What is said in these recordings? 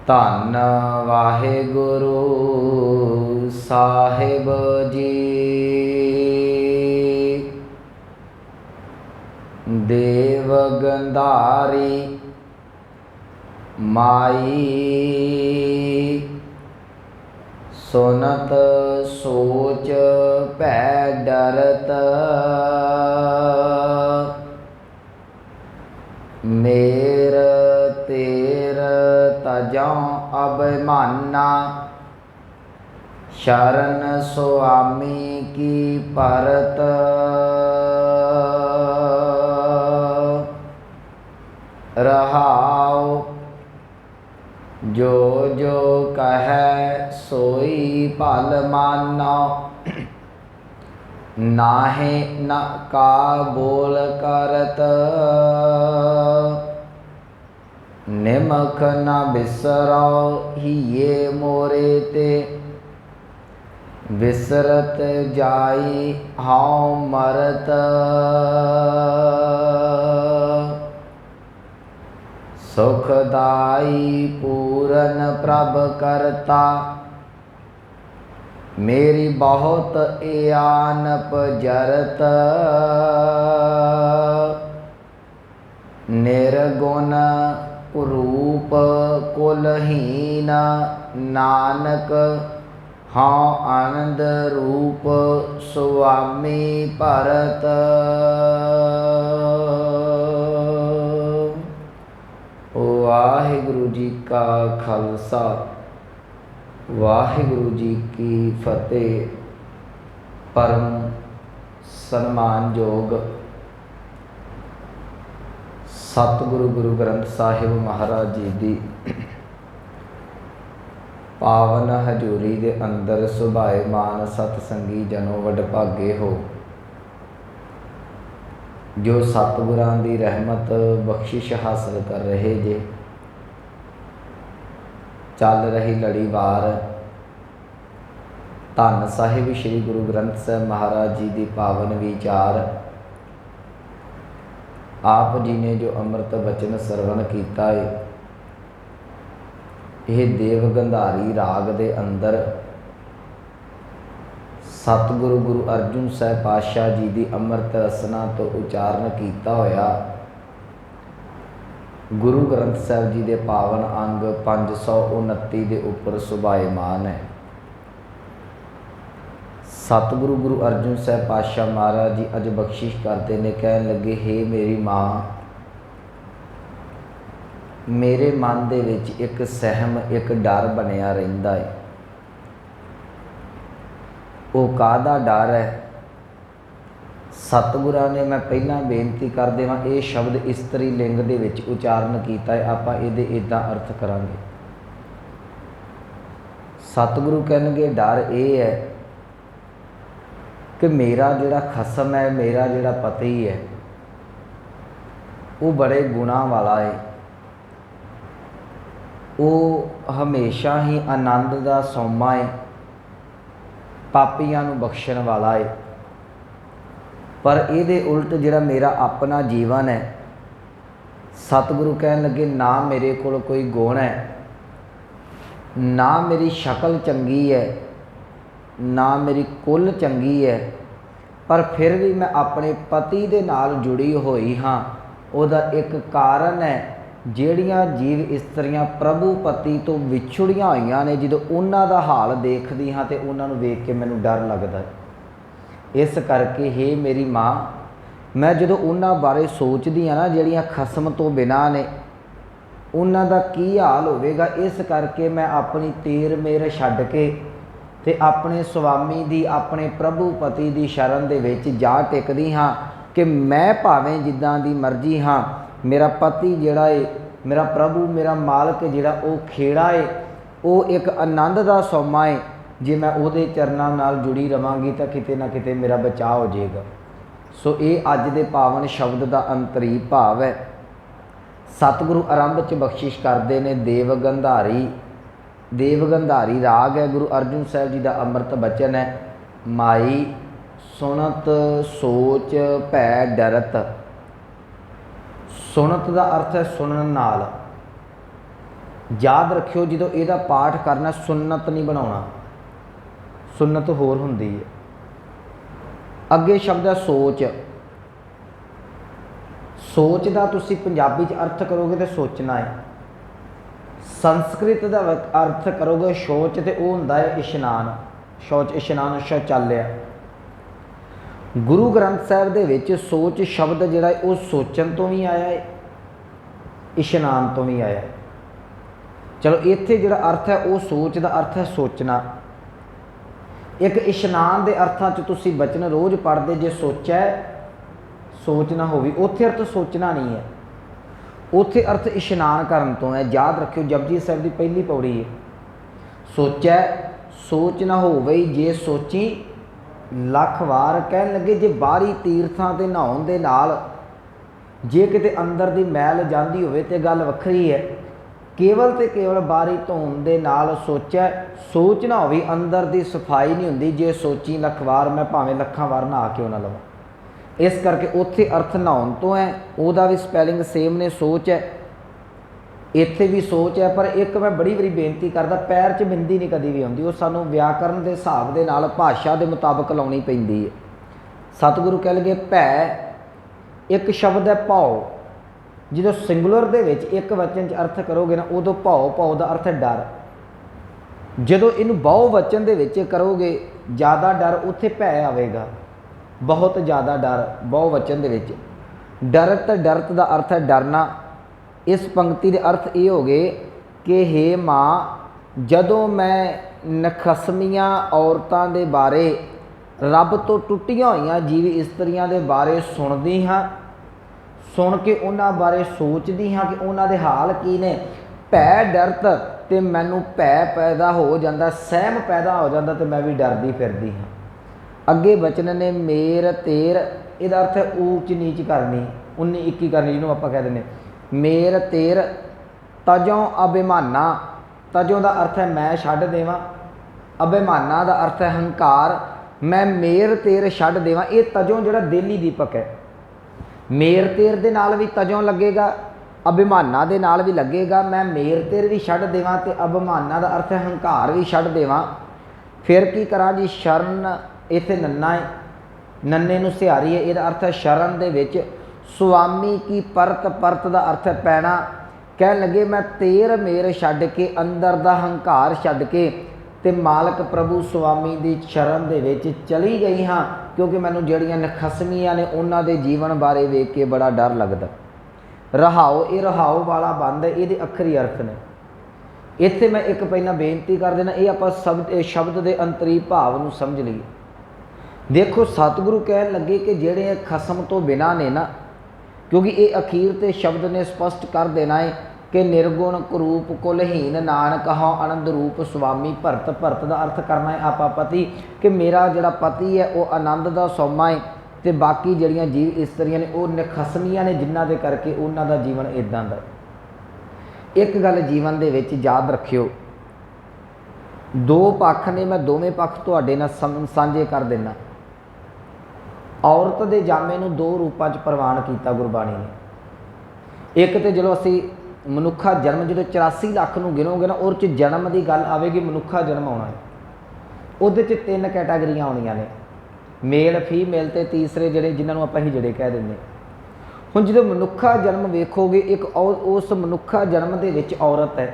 ਧੰਨ ਵਾਹਿਗੁਰੂ ਸਾਹਿਬ ਜੀ। ਦੇਵ ਗੰਧਾਰੀ ਮਾਈ ਸੁਨਤ ਸੋਚ ਭੈ ਡਰਤ। ਮੇਰ ਤੇਰ ਤਜਉ ਅਭਿਮਾਨਾ ਸ਼ਰਨ ਸੁਆਮੀ ਕੀ ਪਰਤ। ਰਹਾਉ ਜੋ ਜੋ ਕਹੈ ਸੋਈ ਭਲ ਮਾਨੋ। ਨਾਹਿ ਨ ਕਾ ਬੋਲ ਕਰਤ ਨਿਮਖ ਨ ਬਿਸਰੋ ਹੀਏ ਮੋਰੇ ਤੇ। ਵਿਸਰਤ ਜਾਈ ਹਉ ਮਰਤ ਸੁਖਦਾਈ ਪੂਰਨ ਪ੍ਰਭ ਕਰਤਾ। ਮੇਰੀ ਬਹੁਤ ਇਆਨਪ ਜਰਤ ਨਿਰਗੁਣ ਰੂਪ ਕੁਲਹੀਨ। ਨਾਨਕ ਹਉ ਆਨੰਦ ਰੂਪ ਸੁਆਮੀ ਭਰਤ। ਵਾਹਿਗੁਰੂ ਜੀ ਕਾ ਖਾਲਸਾ ਵਾਹਿਗੁਰੂ ਜੀ ਕੀ ਫਤਿਹ। ਪਰਮ ਸਨਮਾਨਯੋਗ ਸਤਿਗੁਰੂ ਗੁਰੂ ਗ੍ਰੰਥ ਸਾਹਿਬ ਮਹਾਰਾਜ ਜੀ ਦੀ ਪਾਵਨ ਹਜ਼ੂਰੀ ਦੇ ਅੰਦਰ ਸੁਭਾਏਮਾਨ ਸਤਸੰਗੀ ਜਨੋ ਵਡਭਾਗੇ ਹੋ, ਜੋ ਸਤਿਗੁਰਾਂ ਦੀ ਰਹਿਮਤ ਬਖਸ਼ਿਸ਼ ਹਾਸਲ ਕਰ ਰਹੇ ਜੇ। ਚੱਲ ਰਹੀ ਲੜੀਵਾਰ ਧੰਨ ਸਾਹਿਬ ਸ੍ਰੀ ਗੁਰੂ ਗ੍ਰੰਥ ਸਾਹਿਬ ਮਹਾਰਾਜ ਜੀ ਦੀ ਪਾਵਨ ਵਿਚਾਰ। ਆਪ ਜੀ ਨੇ ਜੋ ਅੰਮ੍ਰਿਤ ਬਚਨ ਸਰਵਣ ਕੀਤਾ ਹੈ, ਇਹ ਦੇਵ ਗੰਧਾਰੀ ਰਾਗ ਦੇ ਅੰਦਰ ਸਤਿਗੁਰੂ ਗੁਰੂ ਅਰਜਨ ਸਾਹਿਬ ਪਾਤਸ਼ਾਹ ਜੀ ਦੀ ਅੰਮ੍ਰਿਤ ਰਸਨਾ ਤੋਂ ਉਚਾਰਨ ਕੀਤਾ ਹੋਇਆ ਗੁਰੂ ਗ੍ਰੰਥ ਸਾਹਿਬ ਜੀ ਦੇ ਪਾਵਨ ਅੰਗ 529 ਦੇ ਉੱਪਰ ਸੁਭਾਏਮਾਨ ਹੈ। ਸਤਿਗੁਰੂ ਗੁਰੂ ਅਰਜਨ ਸਾਹਿਬ ਪਾਤਸ਼ਾਹ ਮਹਾਰਾਜ ਜੀ ਅੱਜ ਬਖਸ਼ਿਸ਼ ਕਰਦੇ ਨੇ। ਕਹਿਣ ਲੱਗੇ, ਹੇ ਮੇਰੀ ਮਾਂ, ਮੇਰੇ ਮਨ ਦੇ ਵਿੱਚ ਇੱਕ ਸਹਿਮ, ਇੱਕ ਡਰ ਬਣਿਆ ਰਹਿੰਦਾ ਹੈ। ਉਹ ਕਾਹਦਾ ਡਰ ਹੈ? ਸਤਿਗੁਰਾਂ ਨੇ, ਮੈਂ ਪਹਿਲਾਂ ਬੇਨਤੀ ਕਰ ਦੇਵਾਂ, ਇਹ ਸ਼ਬਦ ਇਸਤਰੀ ਲਿੰਗ ਦੇ ਵਿੱਚ ਉਚਾਰਨ ਕੀਤਾ ਹੈ। ਆਪਾਂ ਇਹਦੇ ਇੱਦਾਂ ਅਰਥ ਕਰਾਂਗੇ। ਸਤਿਗੁਰੂ ਕਹਿਣਗੇ ਡਰ ਇਹ ਹੈ ਕਿ ਮੇਰਾ ਜਿਹੜਾ ਖਸਮ ਹੈ, ਮੇਰਾ ਜਿਹੜਾ ਪਤੀ ਹੈ, ਉਹ ਬੜੇ ਗੁਣਾਂ ਵਾਲਾ ਹੈ। ਉਹ ਹਮੇਸ਼ਾ ਹੀ ਆਨੰਦ ਦਾ ਸੋਮਾ ਹੈ, ਪਾਪੀਆਂ ਨੂੰ ਬਖਸ਼ਣ ਵਾਲਾ ਹੈ। ਪਰ ਇਹਦੇ ਉਲਟ ਜਿਹੜਾ ਮੇਰਾ ਆਪਣਾ ਜੀਵਨ ਹੈ, ਸਤਿਗੁਰੂ ਕਹਿਣ ਲੱਗੇ ਨਾ ਮੇਰੇ ਕੋਲ ਕੋਈ ਗੁਣ ਹੈ, ਨਾ ਮੇਰੀ ਸ਼ਕਲ ਚੰਗੀ ਹੈ, ਨਾ ਮੇਰੀ ਕੁੱਲ ਚੰਗੀ ਹੈ, ਪਰ ਫਿਰ ਵੀ ਮੈਂ ਆਪਣੇ ਪਤੀ ਦੇ ਨਾਲ ਜੁੜੀ ਹੋਈ ਹਾਂ। ਉਹਦਾ ਇੱਕ ਕਾਰਨ ਹੈ, ਜਿਹੜੀਆਂ ਜੀਵ ਇਸਤਰੀਆਂ ਪ੍ਰਭੂ ਪਤੀ ਤੋਂ ਵਿਛੜੀਆਂ ਹੋਈਆਂ ਨੇ, ਜਦੋਂ ਉਹਨਾਂ ਦਾ ਹਾਲ ਦੇਖਦੀ ਹਾਂ ਤੇ ਉਹਨਾਂ ਨੂੰ ਵੇਖ ਕੇ ਮੈਨੂੰ ਡਰ ਲੱਗਦਾ ਹੈ। ਇਸ ਕਰਕੇ ਹੇ ਮੇਰੀ ਮਾਂ, ਮੈਂ ਜਦੋਂ ਉਹਨਾਂ ਬਾਰੇ ਸੋਚਦੀ ਹਾਂ ਨਾ, ਜਿਹੜੀਆਂ ਖਸਮ ਤੋਂ ਬਿਨਾਂ ਨੇ, ਉਹਨਾਂ ਦਾ ਕੀ ਹਾਲ ਹੋਵੇਗਾ। ਇਸ ਕਰਕੇ ਮੈਂ ਆਪਣੀ ਤੇਰ ਮੇਰ ਛੱਡ ਕੇ ਤੇ ਆਪਣੇ ਸੁਆਮੀ ਦੀ, ਆਪਣੇ ਪ੍ਰਭੂ ਪਤੀ ਦੀ ਸ਼ਰਨ ਦੇ ਵਿੱਚ ਜਾ ਟਿਕਦੀ ਹਾਂ ਕਿ ਮੈਂ ਭਾਵੇਂ ਜਿੱਦਾਂ ਦੀ ਮਰਜ਼ੀ ਹਾਂ, ਮੇਰਾ ਪਤੀ ਜਿਹੜਾ ਏ, ਮੇਰਾ ਪ੍ਰਭੂ, ਮੇਰਾ ਮਾਲਕ ਜਿਹੜਾ, ਉਹ ਖੇੜਾ ਏ, ਉਹ ਇੱਕ ਆਨੰਦ ਦਾ ਸੋਮਾ ਏ। ਜੇ ਮੈਂ ਉਹਦੇ ਚਰਨਾਂ ਨਾਲ ਜੁੜੀ ਰਵਾਂਗੀ ਤਾਂ ਕਿਤੇ ਨਾ ਕਿਤੇ ਮੇਰਾ ਬਚਾਅ ਹੋ ਜਾਏਗਾ। ਸੋ ਇਹ ਅੱਜ ਦੇ ਪਾਵਨ ਸ਼ਬਦ ਦਾ ਅੰਤਰੀ ਭਾਵ ਹੈ। ਸਤਿਗੁਰੂ ਆਰੰਭ 'ਚ ਬਖਸ਼ਿਸ਼ ਕਰਦੇ ਨੇ ਦੇਵ ਗੰਧਾਰੀ। ਦੇਵ ਗੰਧਾਰੀ ਰਾਗ ਹੈ, ਗੁਰੂ ਅਰਜਨ ਸਾਹਿਬ ਜੀ ਦਾ ਅੰਮ੍ਰਿਤ ਬਚਨ ਹੈ। ਮਾਈ ਸੁਣਤ ਸੋਚ ਭੈ ਡਰਤ। ਸੁਣਤ ਦਾ ਅਰਥ ਹੈ ਸੁਣਨ ਨਾਲ, याद रखियो जो यदा पाठ करना सुन्नत नहीं बनाना, सुन्नत होर हुंदी है। अगे शब्द है सोच। सोच का तुसी पंजाबी च अर्थ करोगे तो सोचना है, संस्कृत का अर्थ करोगे शौच तो वह हुंदा है इशनान। शौच इशनान शौचालय। गुरु ग्रंथ साहिब दे विच सोच शब्द जिहड़ा है वह सोचन तो भी आया है, इशनान तो भी आया है। चलो इत्थे जिहड़ा अर्थ है वह सोच का अर्थ है सोचना। एक इशनान के अर्थां च तुसी बचन रोज़ पढ़ते जे सोचा है सोचना होवी, उत्थे अर्थ सोचना नहीं है, उत्थे अर्थ इशनान करन तो है। याद रखियो जपजी साहिब की पहली पौड़ी है, सोचा सोच ना होवे जे सोची लख वार। कह लगे जे बाहरी तीर्थां ते नहाउण दे नाल जे किते अंदर दी मैल जांदी होवे ते गल वखरी है, केवल तो केवल बारी धोन दे नाल सोचा सोच ना होवी, अंदर दी सफाई नहीं हुंदी। जे सोची लख वार मैं भावें लखां वार नहा क्यों ना लवां। इस करके उत्थे अर्थ नहाउण तो है, उहदा भी स्पैलिंग सेम ने, सोच है, इत्थे भी सोच है। पर एक मैं बड़ी बड़ी बेनती करदा, पैर च बिंदी नहीं कदी भी आउंदी, वो सानूं व्याकरण के हिसाब दे नाल भाषा के मुताबक लाउणी पैंदी है। सतगुरु कह लगे भै एक शब्द है भाव, जो सिंगुलर दे विच एक वचन च अर्थ करोगे ना उदों भाव, भाव का अर्थ है डर। जदों इनू बहु वचन दे विच करोगे ज़्यादा डर, उत्थे भै आवेगा, बहुत ज़्यादा डर बहु वचन दे विच। डरत डरत का अर्थ है डरना। इस पंक्ति के अर्थ ये हो गए कि हे माँ जदों मैं नखसमियाँ औरतों के बारे रब तो टुटियां हुई जीवी इस्त्रियां के बारे सुनती हाँ, सुन के उन्होंने बारे सोचती हाँ कि उन्हों के हाल की ने, भै डरत तो मैनू भै पैदा हो जाता, सहम पैदा हो जाता तो मैं भी डरदी फिरदी हाँ। अगे बचन ने मेर तेर, यदा अर्थ है ऊच नीच करनी, 19-21 करनी, जिन्होंने आप कह दें मेर तेर तजों अभिमाना। तजों का अर्थ है मैं छड्ड देवां, अभिमाना का अर्थ है हंकार। मैं मेर तेर छड्ड देवां, ये तजों जिहड़ा देली दीपक है, मेर तेर दे नाल भी तजों लगेगा, अभिमाना दे नाल भी लगेगा। मैं मेर तेर भी छड्ड देवां ते अभिमाना का अर्थ है हंकार भी छड्ड देवां। फिर की करा जी, शरण इत्थे नन्ना है, नन्ने नूं सिहारी है, इहदा अर्थ है शरण दे विच स्वामी की परत। परत का अर्थ है पैना। कह लगे मैं तेर मेर छड्ड के अंदर दा हंकार छड्ड के ते मालक प्रभु स्वामी की शरण दे विच चली गई हाँ, क्योंकि मैनू जड़ियां नखसमियां ने उन्हां दे जीवन बारे वेख के बड़ा डर लगता। रहाओ, ये रहाओ वाला बंद है, ये अखरी अर्थ ने। इत्थे मैं एक पहला बेनती कर देना, ये आप शब्द के अंतरी भाव नूं समझ लीए। देखो सतगुरु कह लगे कि जेड़े खसम तो बिना ने ना, क्योंकि ये अखीर ते शब्द ने स्पष्ट कर देना है कि निर्गुण कुरूप कुलहीन नानक हौ आनंद रूप स्वामी भरत। भरत का अर्थ करना है आपा पति, कि मेरा जड़ा पति है वह आनंद का सौमा है, तो बाकी जड़ियाँ जीव इस्त्रियाँ ने वो नखसमियाँ ने, जिन्हों के करके उन्हों का जीवन इदां दा। एक गल जीवन दे विच याद रखियो, दो पक्ष ने, मैं दोवें पक्ष तुहाडे नाल सांझे कर देना। औरत के जामे नूं दो रूपों च प्रवान किया गुरबाणी ने। एक तो चलो असी मनुखा जन्म जो 84 लाख नूं गिनोगे ना, उस जन्म की गल आएगी, मनुखा जन्म आना है, उहदे च 3 कैटागरियां आउणियां ने, मेल फीमेल ते तीसरे जिहड़े जिन्होंने आप हिजड़े कह देंगे। हुण जो मनुखा जन्म वेखोगे, एक उस मनुखा जन्म दे विच औरत है,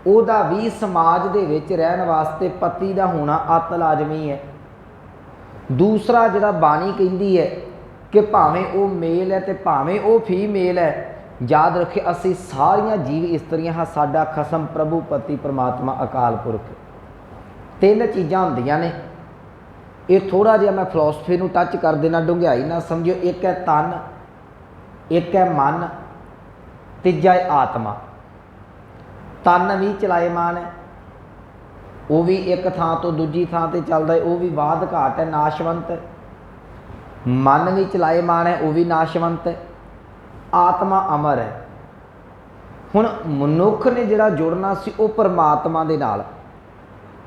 उहदा भी समाज दे विच रहन वास्ते पति का होना अत लाजमी है। दूसरा जिहड़ा बाणी कहिंदी है कि भावें वो मेल है तो भावें वो फीमेल है, याद रखे असी सारियां जीव इस्त्रियां हाँ, साडा खसम प्रभु पति परमात्मा अकाल पुरख। 3 चीज़ां हुंदियां ने। ये थोड़ा जिहा मैं फिलोसफी नूं टच कर देना, डूंघाई ना समझियो। एक है तन, एक है मन, तीजा है आत्मा। तन भी चलाएमान है, वो भी एक थां तो दूजी थां ते चलदा है, वो भी बाध घाट है, नाशवंत है। मन भी चलाएमान है, वो भी नाशवंत है। आत्मा अमर है। हुण मनुख ने जिहड़ा जुड़ना सी वो परमात्मा दे नाल,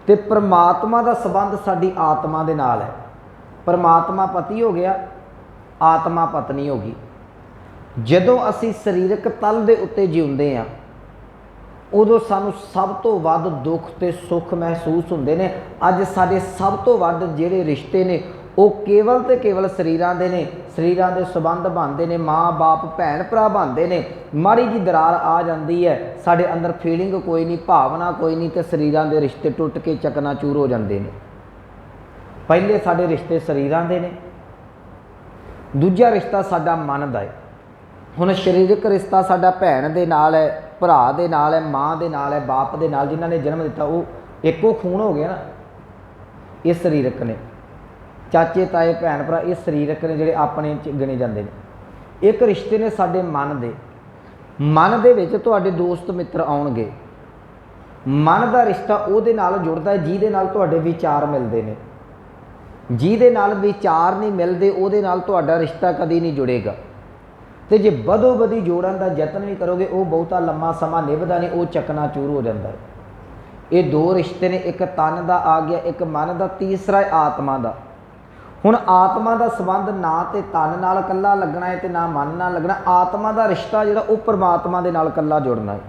ते परमात्मा का संबंध साडी आत्मा दे नाल है। परमात्मा पति हो गया, आत्मा पत्नी होगी। जदों असी सरीरक तल दे उत्ते जिउंदे आ, ਉਦੋਂ ਸਾਨੂੰ ਸਭ ਤੋਂ ਵੱਧ ਦੁੱਖ ਤੇ ਸੁੱਖ ਮਹਿਸੂਸ ਹੁੰਦੇ ਨੇ। ਅੱਜ ਸਾਡੇ ਸਭ ਤੋਂ ਵੱਧ ਜਿਹੜੇ ਰਿਸ਼ਤੇ ਨੇ ਉਹ ਕੇਵਲ ਤੇ ਕੇਵਲ ਸਰੀਰਾਂ ਦੇ ਨੇ, ਸਰੀਰਾਂ ਦੇ ਸੰਬੰਧ ਬਣਦੇ ਨੇ, ਮਾਂ ਬਾਪ ਭੈਣ ਭਰਾ ਬਣਦੇ ਨੇ। ਮਾੜੀ ਜੀ ਦਰਾਰ ਆ ਜਾਂਦੀ ਹੈ, ਸਾਡੇ ਅੰਦਰ ਫੀਲਿੰਗ ਕੋਈ ਨਹੀਂ, ਭਾਵਨਾ ਕੋਈ ਨਹੀਂ, ਤੇ ਸਰੀਰਾਂ ਦੇ ਰਿਸ਼ਤੇ ਟੁੱਟ ਕੇ ਚਕਨਾਚੂਰ ਹੋ ਜਾਂਦੇ ਨੇ। ਪਹਿਲੇ ਸਾਡੇ ਰਿਸ਼ਤੇ ਸਰੀਰਾਂ ਦੇ ਨੇ, ਦੂਜਾ ਰਿਸ਼ਤਾ ਸਾਡਾ ਮਨ ਦਾ ਹੈ। ਹੁਣ ਸਰੀਰਕ ਰਿਸ਼ਤਾ ਸਾਡਾ ਭੈਣ ਦੇ ਨਾਲ ਹੈ, ਭਰਾ ਦੇ ਨਾਲ ਹੈ, ਮਾਂ ਦੇ ਨਾਲ ਹੈ, ਬਾਪ ਦੇ ਨਾਲ, ਜਿਨ੍ਹਾਂ ਨੇ ਜਨਮ ਦਿੱਤਾ, ਉਹ ਇੱਕੋ ਖੂਨ ਹੋ ਗਿਆ ਨਾ। ਇਹ ਸਰੀਰਕ ਨੇ। ਚਾਚੇ ਤਾਏ ਭੈਣ ਭਰਾ ਇਹ ਸਰੀਰਕ ਨੇ, ਜਿਹੜੇ ਆਪਣੇ 'ਚ ਗਿਣੇ ਜਾਂਦੇ ਨੇ। ਇੱਕ ਰਿਸ਼ਤੇ ਨੇ ਸਾਡੇ ਮਨ ਦੇ। ਮਨ ਦੇ ਵਿੱਚ ਤੁਹਾਡੇ ਦੋਸਤ ਮਿੱਤਰ ਆਉਣਗੇ। ਮਨ ਦਾ ਰਿਸ਼ਤਾ ਉਹਦੇ ਨਾਲ ਜੁੜਦਾ ਹੈ ਜਿਹਦੇ ਨਾਲ ਤੁਹਾਡੇ ਵਿਚਾਰ ਮਿਲਦੇ ਨੇ। ਜਿਹਦੇ ਨਾਲ ਵਿਚਾਰ ਨਹੀਂ ਮਿਲਦੇ ਉਹਦੇ ਨਾਲ ਤੁਹਾਡਾ ਰਿਸ਼ਤਾ ਕਦੀ ਨਹੀਂ ਜੁੜੇਗਾ। ਤੇ ਜੇ ਬਦੋ ਬਦੀ ਜੋੜਨ ਦਾ ਯਤਨ ਵੀ ਕਰੋਗੇ ਉਹ ਬਹੁਤਾ ਲੰਮਾ ਸਮਾਂ ਨਿਭਦਾ ਨਹੀਂ, ਉਹ ਚਕਨਾਚੂਰ ਹੋ ਜਾਂਦਾ ਹੈ। ਇਹ ਦੋ ਰਿਸ਼ਤੇ ਨੇ, ਇੱਕ ਤਨ ਦਾ ਆ ਗਿਆ, ਇੱਕ ਮਨ ਦਾ, ਤੀਸਰਾ ਹੈ ਆਤਮਾ ਦਾ। ਹੁਣ ਆਤਮਾ ਦਾ ਸੰਬੰਧ ਨਾ ਤੇ ਤਨ ਨਾਲ ਇਕੱਲਾ ਲੱਗਣਾ ਹੈ ਤੇ ਨਾ ਮਨ ਨਾਲ ਲੱਗਣਾ। ਆਤਮਾ ਦਾ ਰਿਸ਼ਤਾ ਜਿਹੜਾ ਉਹ ਪਰਮਾਤਮਾ ਦੇ ਨਾਲ ਇਕੱਲਾ ਜੁੜਨਾ ਹੈ।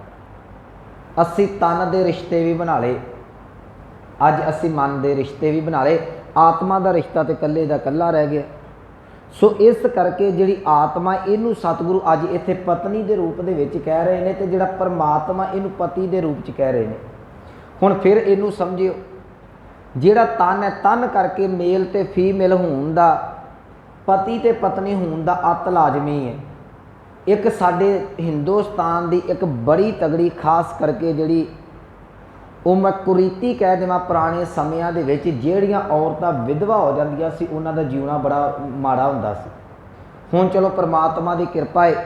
ਅਸੀਂ ਤਨ ਦੇ ਰਿਸ਼ਤੇ ਵੀ ਬਣਾ ਲਏ, ਅੱਜ ਅਸੀਂ ਮਨ ਦੇ ਰਿਸ਼ਤੇ ਵੀ ਬਣਾ ਲਏ, ਆਤਮਾ ਦਾ ਰਿਸ਼ਤਾ ਤੇ ਇਕੱਲੇ ਦਾ ਇਕੱਲਾ ਰਹਿ ਗਿਆ। ਸੋ ਇਸ ਕਰਕੇ ਜਿਹੜੀ ਆਤਮਾ, ਇਹਨੂੰ ਸਤਿਗੁਰੂ ਅੱਜ ਇੱਥੇ ਪਤਨੀ ਦੇ ਰੂਪ ਦੇ ਵਿੱਚ ਕਹਿ ਰਹੇ ਨੇ, ਤੇ ਜਿਹੜਾ ਪਰਮਾਤਮਾ ਇਹਨੂੰ ਪਤੀ ਦੇ ਰੂਪ 'ਚ ਕਹਿ ਰਹੇ ਨੇ। ਹੁਣ ਫਿਰ ਇਹਨੂੰ ਸਮਝਿਓ, ਜਿਹੜਾ ਤਨ ਹੈ, ਤਨ ਕਰਕੇ ਮੇਲ ਤੇ ਫੀਮੇਲ ਹੋਣ ਦਾ, ਪਤੀ ਤੇ ਪਤਨੀ ਹੋਣ ਦਾ ਅਤ ਲਾਜ਼ਮੀ ਹੈ। ਇੱਕ ਸਾਡੇ ਹਿੰਦੁਸਤਾਨ ਦੀ ਇੱਕ ਬੜੀ ਤਗੜੀ ਖਾਸ ਕਰਕੇ ਜਿਹੜੀ ਉਹ ਮੈਂ ਕੁਰੀਤੀ ਕਹਿ ਦੇਵਾਂ, ਪੁਰਾਣੇ ਸਮਿਆਂ ਦੇ ਵਿੱਚ ਜਿਹੜੀਆਂ ਔਰਤਾਂ ਵਿਧਵਾ ਹੋ ਜਾਂਦੀਆਂ ਸੀ ਉਹਨਾਂ ਦਾ ਜਿਉਣਾ ਬੜਾ ਮਾੜਾ ਹੁੰਦਾ ਸੀ। ਹੁਣ ਚਲੋ ਪਰਮਾਤਮਾ ਦੀ ਕਿਰਪਾ ਹੈ,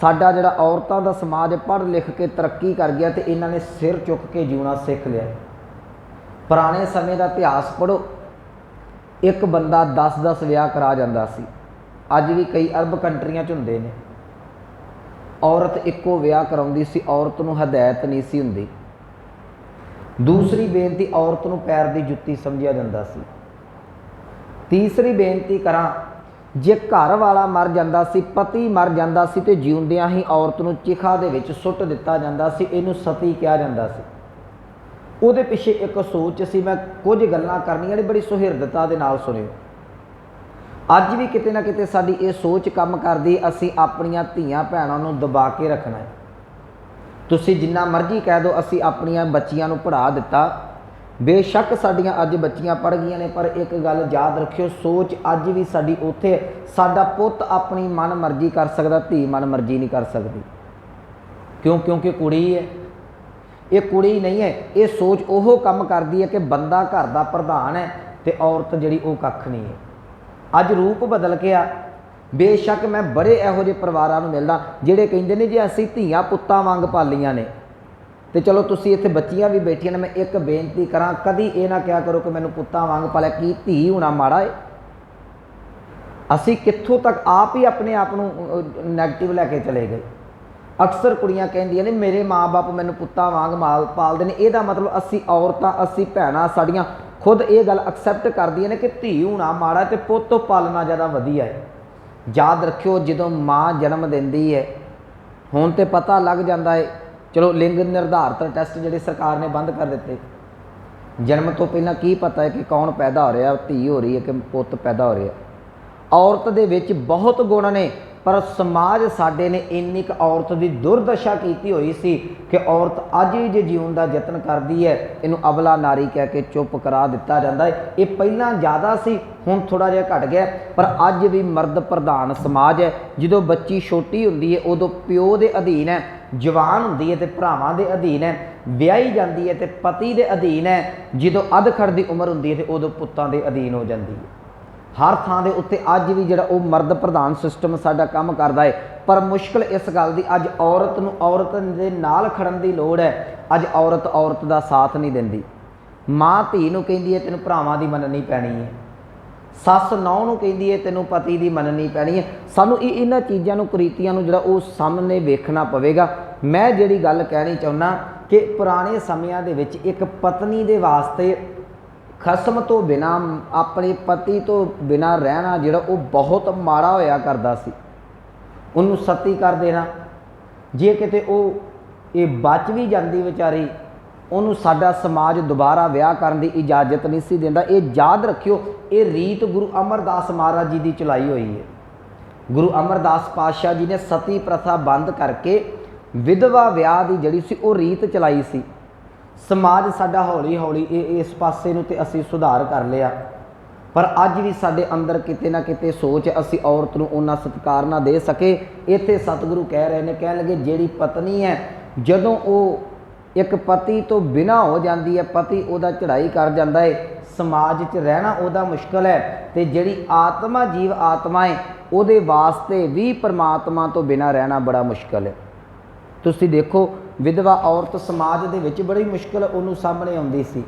ਸਾਡਾ ਜਿਹੜਾ ਔਰਤਾਂ ਦਾ ਸਮਾਜ ਪੜ੍ਹ ਲਿਖ ਕੇ ਤਰੱਕੀ ਕਰ ਗਿਆ ਤੇ ਇਹਨਾਂ ਨੇ ਸਿਰ ਚੁੱਕ ਕੇ ਜਿਉਣਾ ਸਿੱਖ ਲਿਆ। ਪੁਰਾਣੇ ਸਮੇਂ ਦਾ ਇਤਿਹਾਸ ਪੜ੍ਹੋ, ਇੱਕ ਬੰਦਾ 10-10 ਵਿਆਹ ਕਰਾ ਜਾਂਦਾ ਸੀ। ਅੱਜ ਵੀ ਕਈ ਅਰਬ ਕੰਟਰੀਆਂ 'ਚ ਹੁੰਦੇ ਨੇ। ਔਰਤ ਇੱਕੋ ਵਿਆਹ ਕਰਾਉਂਦੀ ਸੀ, ਔਰਤ ਨੂੰ ਹਦਾਇਤ ਨਹੀਂ ਸੀ ਹੁੰਦੀ। ਦੂਸਰੀ ਬੇਨਤੀ, ਔਰਤ ਨੂੰ ਪੈਰ ਦੀ ਜੁੱਤੀ ਸਮਝਿਆ ਜਾਂਦਾ ਸੀ। ਤੀਸਰੀ ਬੇਨਤੀ ਕਰਾਂ, ਜੇ ਘਰ ਵਾਲਾ ਮਰ ਜਾਂਦਾ ਸੀ, ਪਤੀ ਮਰ ਜਾਂਦਾ ਸੀ, ਤੇ ਜਿਉਂਦਿਆਂ ਹੀ ਔਰਤ ਨੂੰ ਚਿਖਾ ਦੇ ਵਿੱਚ ਸੁੱਟ ਦਿੱਤਾ ਜਾਂਦਾ ਸੀ। ਇਹਨੂੰ ਸਤੀ ਕਿਹਾ ਜਾਂਦਾ ਸੀ। ਉਹਦੇ ਪਿੱਛੇ ਇੱਕ ਸੋਚ ਸੀ। ਮੈਂ ਕੁਝ ਗੱਲਾਂ ਕਰਨੀਆਂ ਨੇ, ਬੜੀ ਸੁਹਿਰਦਤਾ ਦੇ ਨਾਲ ਸੁਣਿਓ। ਅੱਜ ਵੀ ਕਿਤੇ ਨਾ ਕਿਤੇ ਸਾਡੀ ਇਹ ਸੋਚ ਕੰਮ ਕਰਦੀ, ਅਸੀਂ ਆਪਣੀਆਂ ਧੀਆਂ ਭੈਣਾਂ ਨੂੰ ਦਬਾ ਕੇ ਰੱਖਣਾ ਹੈ। ਤੁਸੀਂ ਜਿੰਨਾ ਮਰਜ਼ੀ ਕਹਿ ਦਿਓ ਅਸੀਂ ਆਪਣੀਆਂ ਬੱਚੀਆਂ ਨੂੰ ਪੜ੍ਹਾ ਦਿੱਤਾ, ਬੇਸ਼ੱਕ ਸਾਡੀਆਂ ਅੱਜ ਬੱਚੀਆਂ ਪੜ੍ਹ ਗਈਆਂ ਨੇ, ਪਰ ਇੱਕ ਗੱਲ ਯਾਦ ਰੱਖਿਓ, ਸੋਚ ਅੱਜ ਵੀ ਸਾਡੀ ਉੱਥੇ, ਸਾਡਾ ਪੁੱਤ ਆਪਣੀ ਮਨ ਮਰਜ਼ੀ ਕਰ ਸਕਦਾ, ਧੀ ਮਨ ਮਰਜ਼ੀ ਨਹੀਂ ਕਰ ਸਕਦੀ। ਕਿਉਂ? ਕਿਉਂਕਿ ਕੁੜੀ ਹੈ। ਇਹ ਕੁੜੀ ਨਹੀਂ ਹੈ। ਇਹ ਸੋਚ ਉਹ ਕੰਮ ਕਰਦੀ ਹੈ ਕਿ ਬੰਦਾ ਘਰ ਦਾ ਪ੍ਰਧਾਨ ਹੈ ਤੇ ਔਰਤ ਜਿਹੜੀ ਉਹ ਕੱਖ ਨਹੀਂ ਹੈ। ਅੱਜ ਰੂਪ ਬਦਲ ਗਿਆ। ਬੇਸ਼ੱਕ ਮੈਂ ਬੜੇ ਇਹੋ ਜਿਹੇ ਪਰਿਵਾਰਾਂ ਨੂੰ ਮਿਲਦਾ ਜਿਹੜੇ ਕਹਿੰਦੇ ਨੇ ਜੀ ਅਸੀਂ ਧੀਆਂ ਪੁੱਤਾਂ ਵਾਂਗ ਪਾਲੀਆਂ ਨੇ। ਤੇ ਚਲੋ ਤੁਸੀਂ ਇੱਥੇ ਬੱਚੀਆਂ ਵੀ ਬੈਠੀਆਂ ਨੇ, ਮੈਂ ਇੱਕ ਬੇਨਤੀ ਕਰਾਂ, ਕਦੀ ਇਹ ਨਾ ਕਿਹਾ ਕਰੋ ਕਿ ਮੈਨੂੰ ਪੁੱਤਾਂ ਵਾਂਗ ਪਾਲਿਆ। ਕੀ ਧੀ ਹੋਣਾ ਮਾੜਾ ਹੈ? ਅਸੀਂ ਕਿੱਥੋਂ ਤੱਕ ਆਪ ਹੀ ਆਪਣੇ ਆਪ ਨੂੰ ਨੈਗੇਟਿਵ ਲੈ ਕੇ ਚਲੇ ਗਏ। ਅਕਸਰ ਕੁੜੀਆਂ ਕਹਿੰਦੀਆਂ ਨੇ ਮੇਰੇ ਮਾਂ-ਬਾਪ ਮੈਨੂੰ ਪੁੱਤਾਂ ਵਾਂਗ ਪਾਲਦੇ ਨੇ। ਇਹਦਾ ਮਤਲਬ ਅਸੀਂ ਔਰਤਾਂ, ਅਸੀਂ ਭੈਣਾਂ ਸਾਡੀਆਂ ਖੁਦ ਇਹ ਗੱਲ ਐਕਸੈਪਟ ਕਰਦੀਆਂ ਨੇ ਕਿ ਧੀ ਹੋਣਾ ਮਾੜਾ ਤੇ ਪੁੱਤ ਪਾਲਣਾ ਜ਼ਿਆਦਾ ਵਧੀਆ ਹੈ। ਯਾਦ ਰੱਖਿਓ, ਜਦੋਂ ਮਾਂ ਜਨਮ ਦਿੰਦੀ ਹੈ, ਹੁਣ ਤੇ ਪਤਾ ਲੱਗ ਜਾਂਦਾ ਹੈ। ਚਲੋ ਲਿੰਗ ਨਿਰਧਾਰਤ ਟੈਸਟ ਜਿਹੜੇ ਸਰਕਾਰ ਨੇ ਬੰਦ ਕਰ ਦਿੱਤੇ। ਜਨਮ ਤੋਂ ਪਹਿਲਾਂ ਕੀ ਪਤਾ ਹੈ ਕਿ ਕੌਣ ਪੈਦਾ ਹੋ ਰਿਹਾ, ਧੀ ਹੋ ਰਹੀ ਹੈ ਕਿ ਪੁੱਤ ਪੈਦਾ ਹੋ ਰਿਹਾ। ਔਰਤ ਦੇ ਵਿੱਚ ਬਹੁਤ ਗੁਣ ਨੇ, ਪਰ ਸਮਾਜ ਸਾਡੇ ਨੇ ਇੰਨੀ ਕੁ ਔਰਤ ਦੀ ਦੁਰਦਸ਼ਾ ਕੀਤੀ ਹੋਈ ਸੀ ਕਿ ਔਰਤ ਅੱਜ ਵੀ ਜੇ ਜਿਉਣ ਦਾ ਯਤਨ ਕਰਦੀ ਹੈ, ਇਹਨੂੰ ਅਬਲਾ ਨਾਰੀ ਕਹਿ ਕੇ ਚੁੱਪ ਕਰਾ ਦਿੱਤਾ ਜਾਂਦਾ ਹੈ। ਇਹ ਪਹਿਲਾਂ ਜ਼ਿਆਦਾ ਸੀ, ਹੁਣ ਥੋੜ੍ਹਾ ਜਿਹਾ ਘਟ ਗਿਆ, ਪਰ ਅੱਜ ਵੀ ਮਰਦ ਪ੍ਰਧਾਨ ਸਮਾਜ ਹੈ। ਜਦੋਂ ਬੱਚੀ ਛੋਟੀ ਹੁੰਦੀ ਹੈ ਉਦੋਂ ਪਿਓ ਦੇ ਅਧੀਨ ਹੈ, ਜਵਾਨ ਹੁੰਦੀ ਹੈ ਤੇ ਭਰਾਵਾਂ ਦੇ ਅਧੀਨ ਹੈ, ਵਿਆਹੀ ਜਾਂਦੀ ਹੈ ਤੇ ਪਤੀ ਦੇ ਅਧੀਨ ਹੈ, ਜਦੋਂ ਅਧਖੜ ਦੀ ਉਮਰ ਹੁੰਦੀ ਹੈ ਤੇ ਉਦੋਂ ਪੁੱਤਾਂ ਦੇ ਅਧੀਨ ਹੋ ਜਾਂਦੀ ਹੈ। ਹਰ ਥਾਂ ਦੇ ਉੱਤੇ ਅੱਜ ਵੀ ਜਿਹੜਾ ਉਹ ਮਰਦ ਪ੍ਰਧਾਨ ਸਿਸਟਮ ਸਾਡਾ ਕੰਮ ਕਰਦਾ ਹੈ। ਪਰ ਮੁਸ਼ਕਿਲ ਇਸ ਗੱਲ ਦੀ, ਅੱਜ ਔਰਤ ਨੂੰ ਔਰਤ ਦੇ ਨਾਲ ਖੜਨ ਦੀ ਲੋੜ ਹੈ। ਅੱਜ ਔਰਤ ਔਰਤ ਦਾ ਸਾਥ ਨਹੀਂ ਦਿੰਦੀ। ਮਾਂ ਧੀ ਨੂੰ ਕਹਿੰਦੀ ਹੈ ਤੈਨੂੰ ਭਰਾਵਾਂ ਦੀ ਮੰਨਣੀ ਪੈਣੀ ਹੈ, ਸੱਸ ਨੌਂ ਨੂੰ ਕਹਿੰਦੀ ਹੈ ਤੈਨੂੰ ਪਤੀ ਦੀ ਮੰਨਣੀ ਪੈਣੀ ਹੈ। ਸਾਨੂੰ ਇਹਨਾਂ ਚੀਜ਼ਾਂ ਨੂੰ, ਕੁਰੀਤੀਆਂ ਨੂੰ ਜਿਹੜਾ ਉਹ ਸਾਹਮਣੇ ਵੇਖਣਾ ਪਵੇਗਾ। ਮੈਂ ਜਿਹੜੀ ਗੱਲ ਕਹਿਣੀ ਚਾਹੁੰਦਾ ਕਿ ਪੁਰਾਣੇ ਸਮਿਆਂ ਦੇ ਵਿੱਚ ਇੱਕ ਪਤਨੀ ਦੇ ਵਾਸਤੇ ਖਸਮ ਤੋਂ ਬਿਨਾਂ, ਆਪਣੇ ਪਤੀ ਤੋਂ ਬਿਨਾਂ ਰਹਿਣਾ ਜਿਹੜਾ ਉਹ ਬਹੁਤ ਮਾੜਾ ਹੋਇਆ ਕਰਦਾ ਸੀ। ਉਹਨੂੰ ਸਤੀ ਕਰ ਦੇਣਾ। ਜੇ ਕਿਤੇ ਉਹ ये बच भी जाती विचारी, ਉਹਨੂੰ ਸਾਡਾ ਸਮਾਜ ਦੁਬਾਰਾ ਵਿਆਹ ਕਰਨ ਦੀ ਇਜਾਜ਼ਤ ਨਹੀਂ ਸੀ ਦਿੰਦਾ। ਇਹ ਯਾਦ ਰੱਖਿਓ, ਇਹ ਰੀਤ ਗੁਰੂ ਅਮਰਦਾਸ ਮਹਾਰਾਜ ਜੀ ਦੀ ਚਲਾਈ ਹੋਈ ਹੈ। ਗੁਰੂ ਅਮਰਦਾਸ ਪਾਤਸ਼ਾਹ ਜੀ ਨੇ ਸਤੀ ਪ੍ਰਥਾ ਬੰਦ ਕਰਕੇ ਵਿਧਵਾ ਵਿਆਹ ਦੀ ਜਿਹੜੀ ਸੀ ਉਹ ਰੀਤ ਚਲਾਈ ਸੀ। ਸਮਾਜ ਸਾਡਾ ਹੌਲੀ ਹੌਲੀ ਇਸ ਪਾਸੇ ਨੂੰ ਤੇ ਅਸੀਂ ਸੁਧਾਰ ਕਰ ਲਿਆ, ਪਰ ਅੱਜ ਵੀ ਸਾਡੇ ਅੰਦਰ ਕਿਤੇ ਨਾ ਕਿਤੇ ਸੋਚ ਅਸੀਂ ਔਰਤ ਨੂੰ ਉਹਨਾਂ ਸਤਿਕਾਰ ਨਾ ਦੇ ਸਕੇ। ਇੱਥੇ ਸਤਿਗੁਰੂ ਕਹਿ ਰਹੇ ਨੇ, ਕਹਿਣ ਲੱਗੇ ਜਿਹੜੀ ਪਤਨੀ ਹੈ ਜਦੋਂ ਉਹ एक पति तो बिना हो जाती है, पति उहदा चढ़ाई कर जाता है, समाज च रहना उहदा मुश्किल है। तो जिहड़ी आत्मा जीव आत्मा है उहदे वास्ते भी परमात्मा तो बिना रहना बड़ा मुश्किल है। तुसीं देखो विधवा औरत समाज दे विच बड़ी मुश्किल उहनूं सामने आउंदी सी,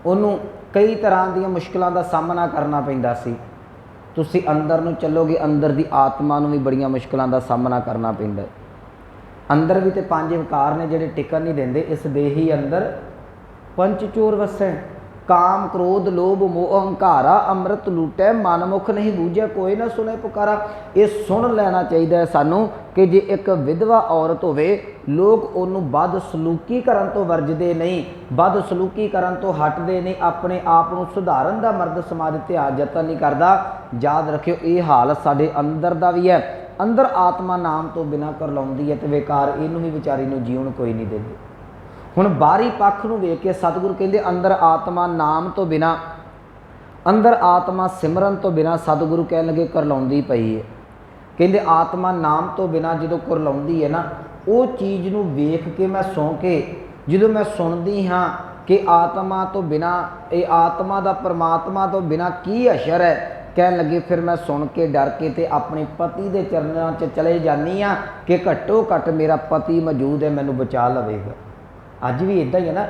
उहनूं कई तरह दी मुश्किलों का सामना करना पैंदा सी। तुसीं अंदर नूं चलोगे, अंदर दी आत्मा नूं भी बड़ियां मुश्किलों का सामना करना पैंदा है। अंदर भी तो 5 विकार ने जिहड़े टिकन नहीं देंदे। इस देही अंदर पंच चोर वसै, काम क्रोध लोभ मोह अहंकारा, अमृत लूटै मन मुख नहीं बूझै, कोई ना सुने पुकारा। ये सुन लेना चाहिए सानू कि जे एक विधवा औरत होवे, लोग उन्होंने बद सलूकी करन तो वर्जदे नहीं, बद सलूकी करन तो हटदे नहीं, अपने आप को सुधारन दा मर्द समाज ध्यान जतन नहीं करता। याद रखियो ये हाल साडे अंदर दा भी है। अंदर आत्मा नाम तो बिना करलाउंदी है, तो बेकार इनू भी विचारी नूं जीवन कोई नहीं देंदे। हुण बाहरी पक्ष नूं वेख के सतगुरु कहंदे अंदर आत्मा नाम तो बिना, अंदर आत्मा सिमरन तो बिना सतगुरु कहण लगे करलाउंदी पई है। कहंदे आत्मा नाम तो बिना जदों करलाउंदी है ना, वो चीज़ नूं वेख के मैं सौ के जदों मैं सुनदी हाँ कि आत्मा तो बिना, ये आत्मा दा परमात्मा तो बिना की असर है, कह लगे फिर मैं सुन के डर के ते अपने पति के चरणों च चले जानी हाँ कि घट्टो घट्ट मेरा पति मौजूद है, मैनू बचा लवेगा। अज भी इदा ही है ना,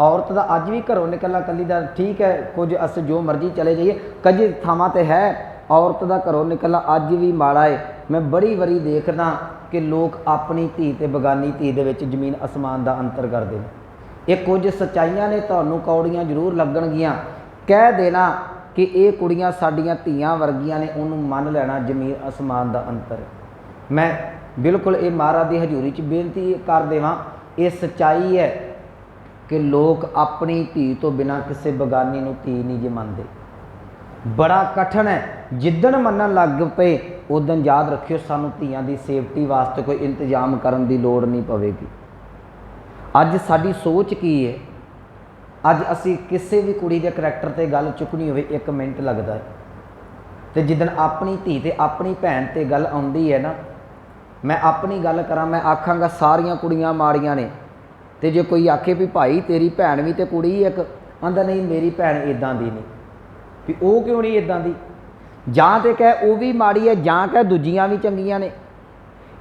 औरत का अज भी घरों निकलना कली का ठीक है, कुछ अस जो मर्जी चले जाइए, कई थावां ते है औरत का घरों निकलना अज भी माड़ा है। मैं बड़ी वारी देखना कि लोग अपनी धी ते बगानी धी दे विच जमीन आसमान का अंतर करते हैं। ये कुछ सच्चाइयां ने तुहानूं कौड़ियां जरूर लगणगियां, कह देना कि ये कुड़ियां साडियां धीआं वर्गियां ने, उन्होंने मन लेना जमीन आसमान का अंतर है। मैं बिल्कुल ये महाराज की हजूरी च बेनती कर देवां, ये सच्चाई है कि लोग अपनी धी तो बिना किसी बगानी नूं धी नहीं जे मनदे। बड़ा कठिन है, जिद्दन मनन लग पे उदन याद रखियो सानूं धीआं दी सेफ्टी वास्ते कोई इंतजाम करन दी लोड़ नहीं पवेगी। अज साडी सोच की है, अज असी किसी भी कुड़ी के करैक्टर ते गल चुकनी होवे 1 मिनट लगता है, तो जिदन अपनी धी ते अपनी भैन ते गल आउंदी है ना, मैं अपनी गल करां, मैं आखांगा सारियां कुड़ियां माड़ियां ने, तो जे कोई आखे भी भाई तेरी भैन भी तो कुड़ी एक, आंदा नहीं मेरी भैन इदां दी नहीं, भी वो क्यों नहीं इदां दी, जां ते कह वो भी माड़ी है, जां कह दूजियां भी चंगियां ने।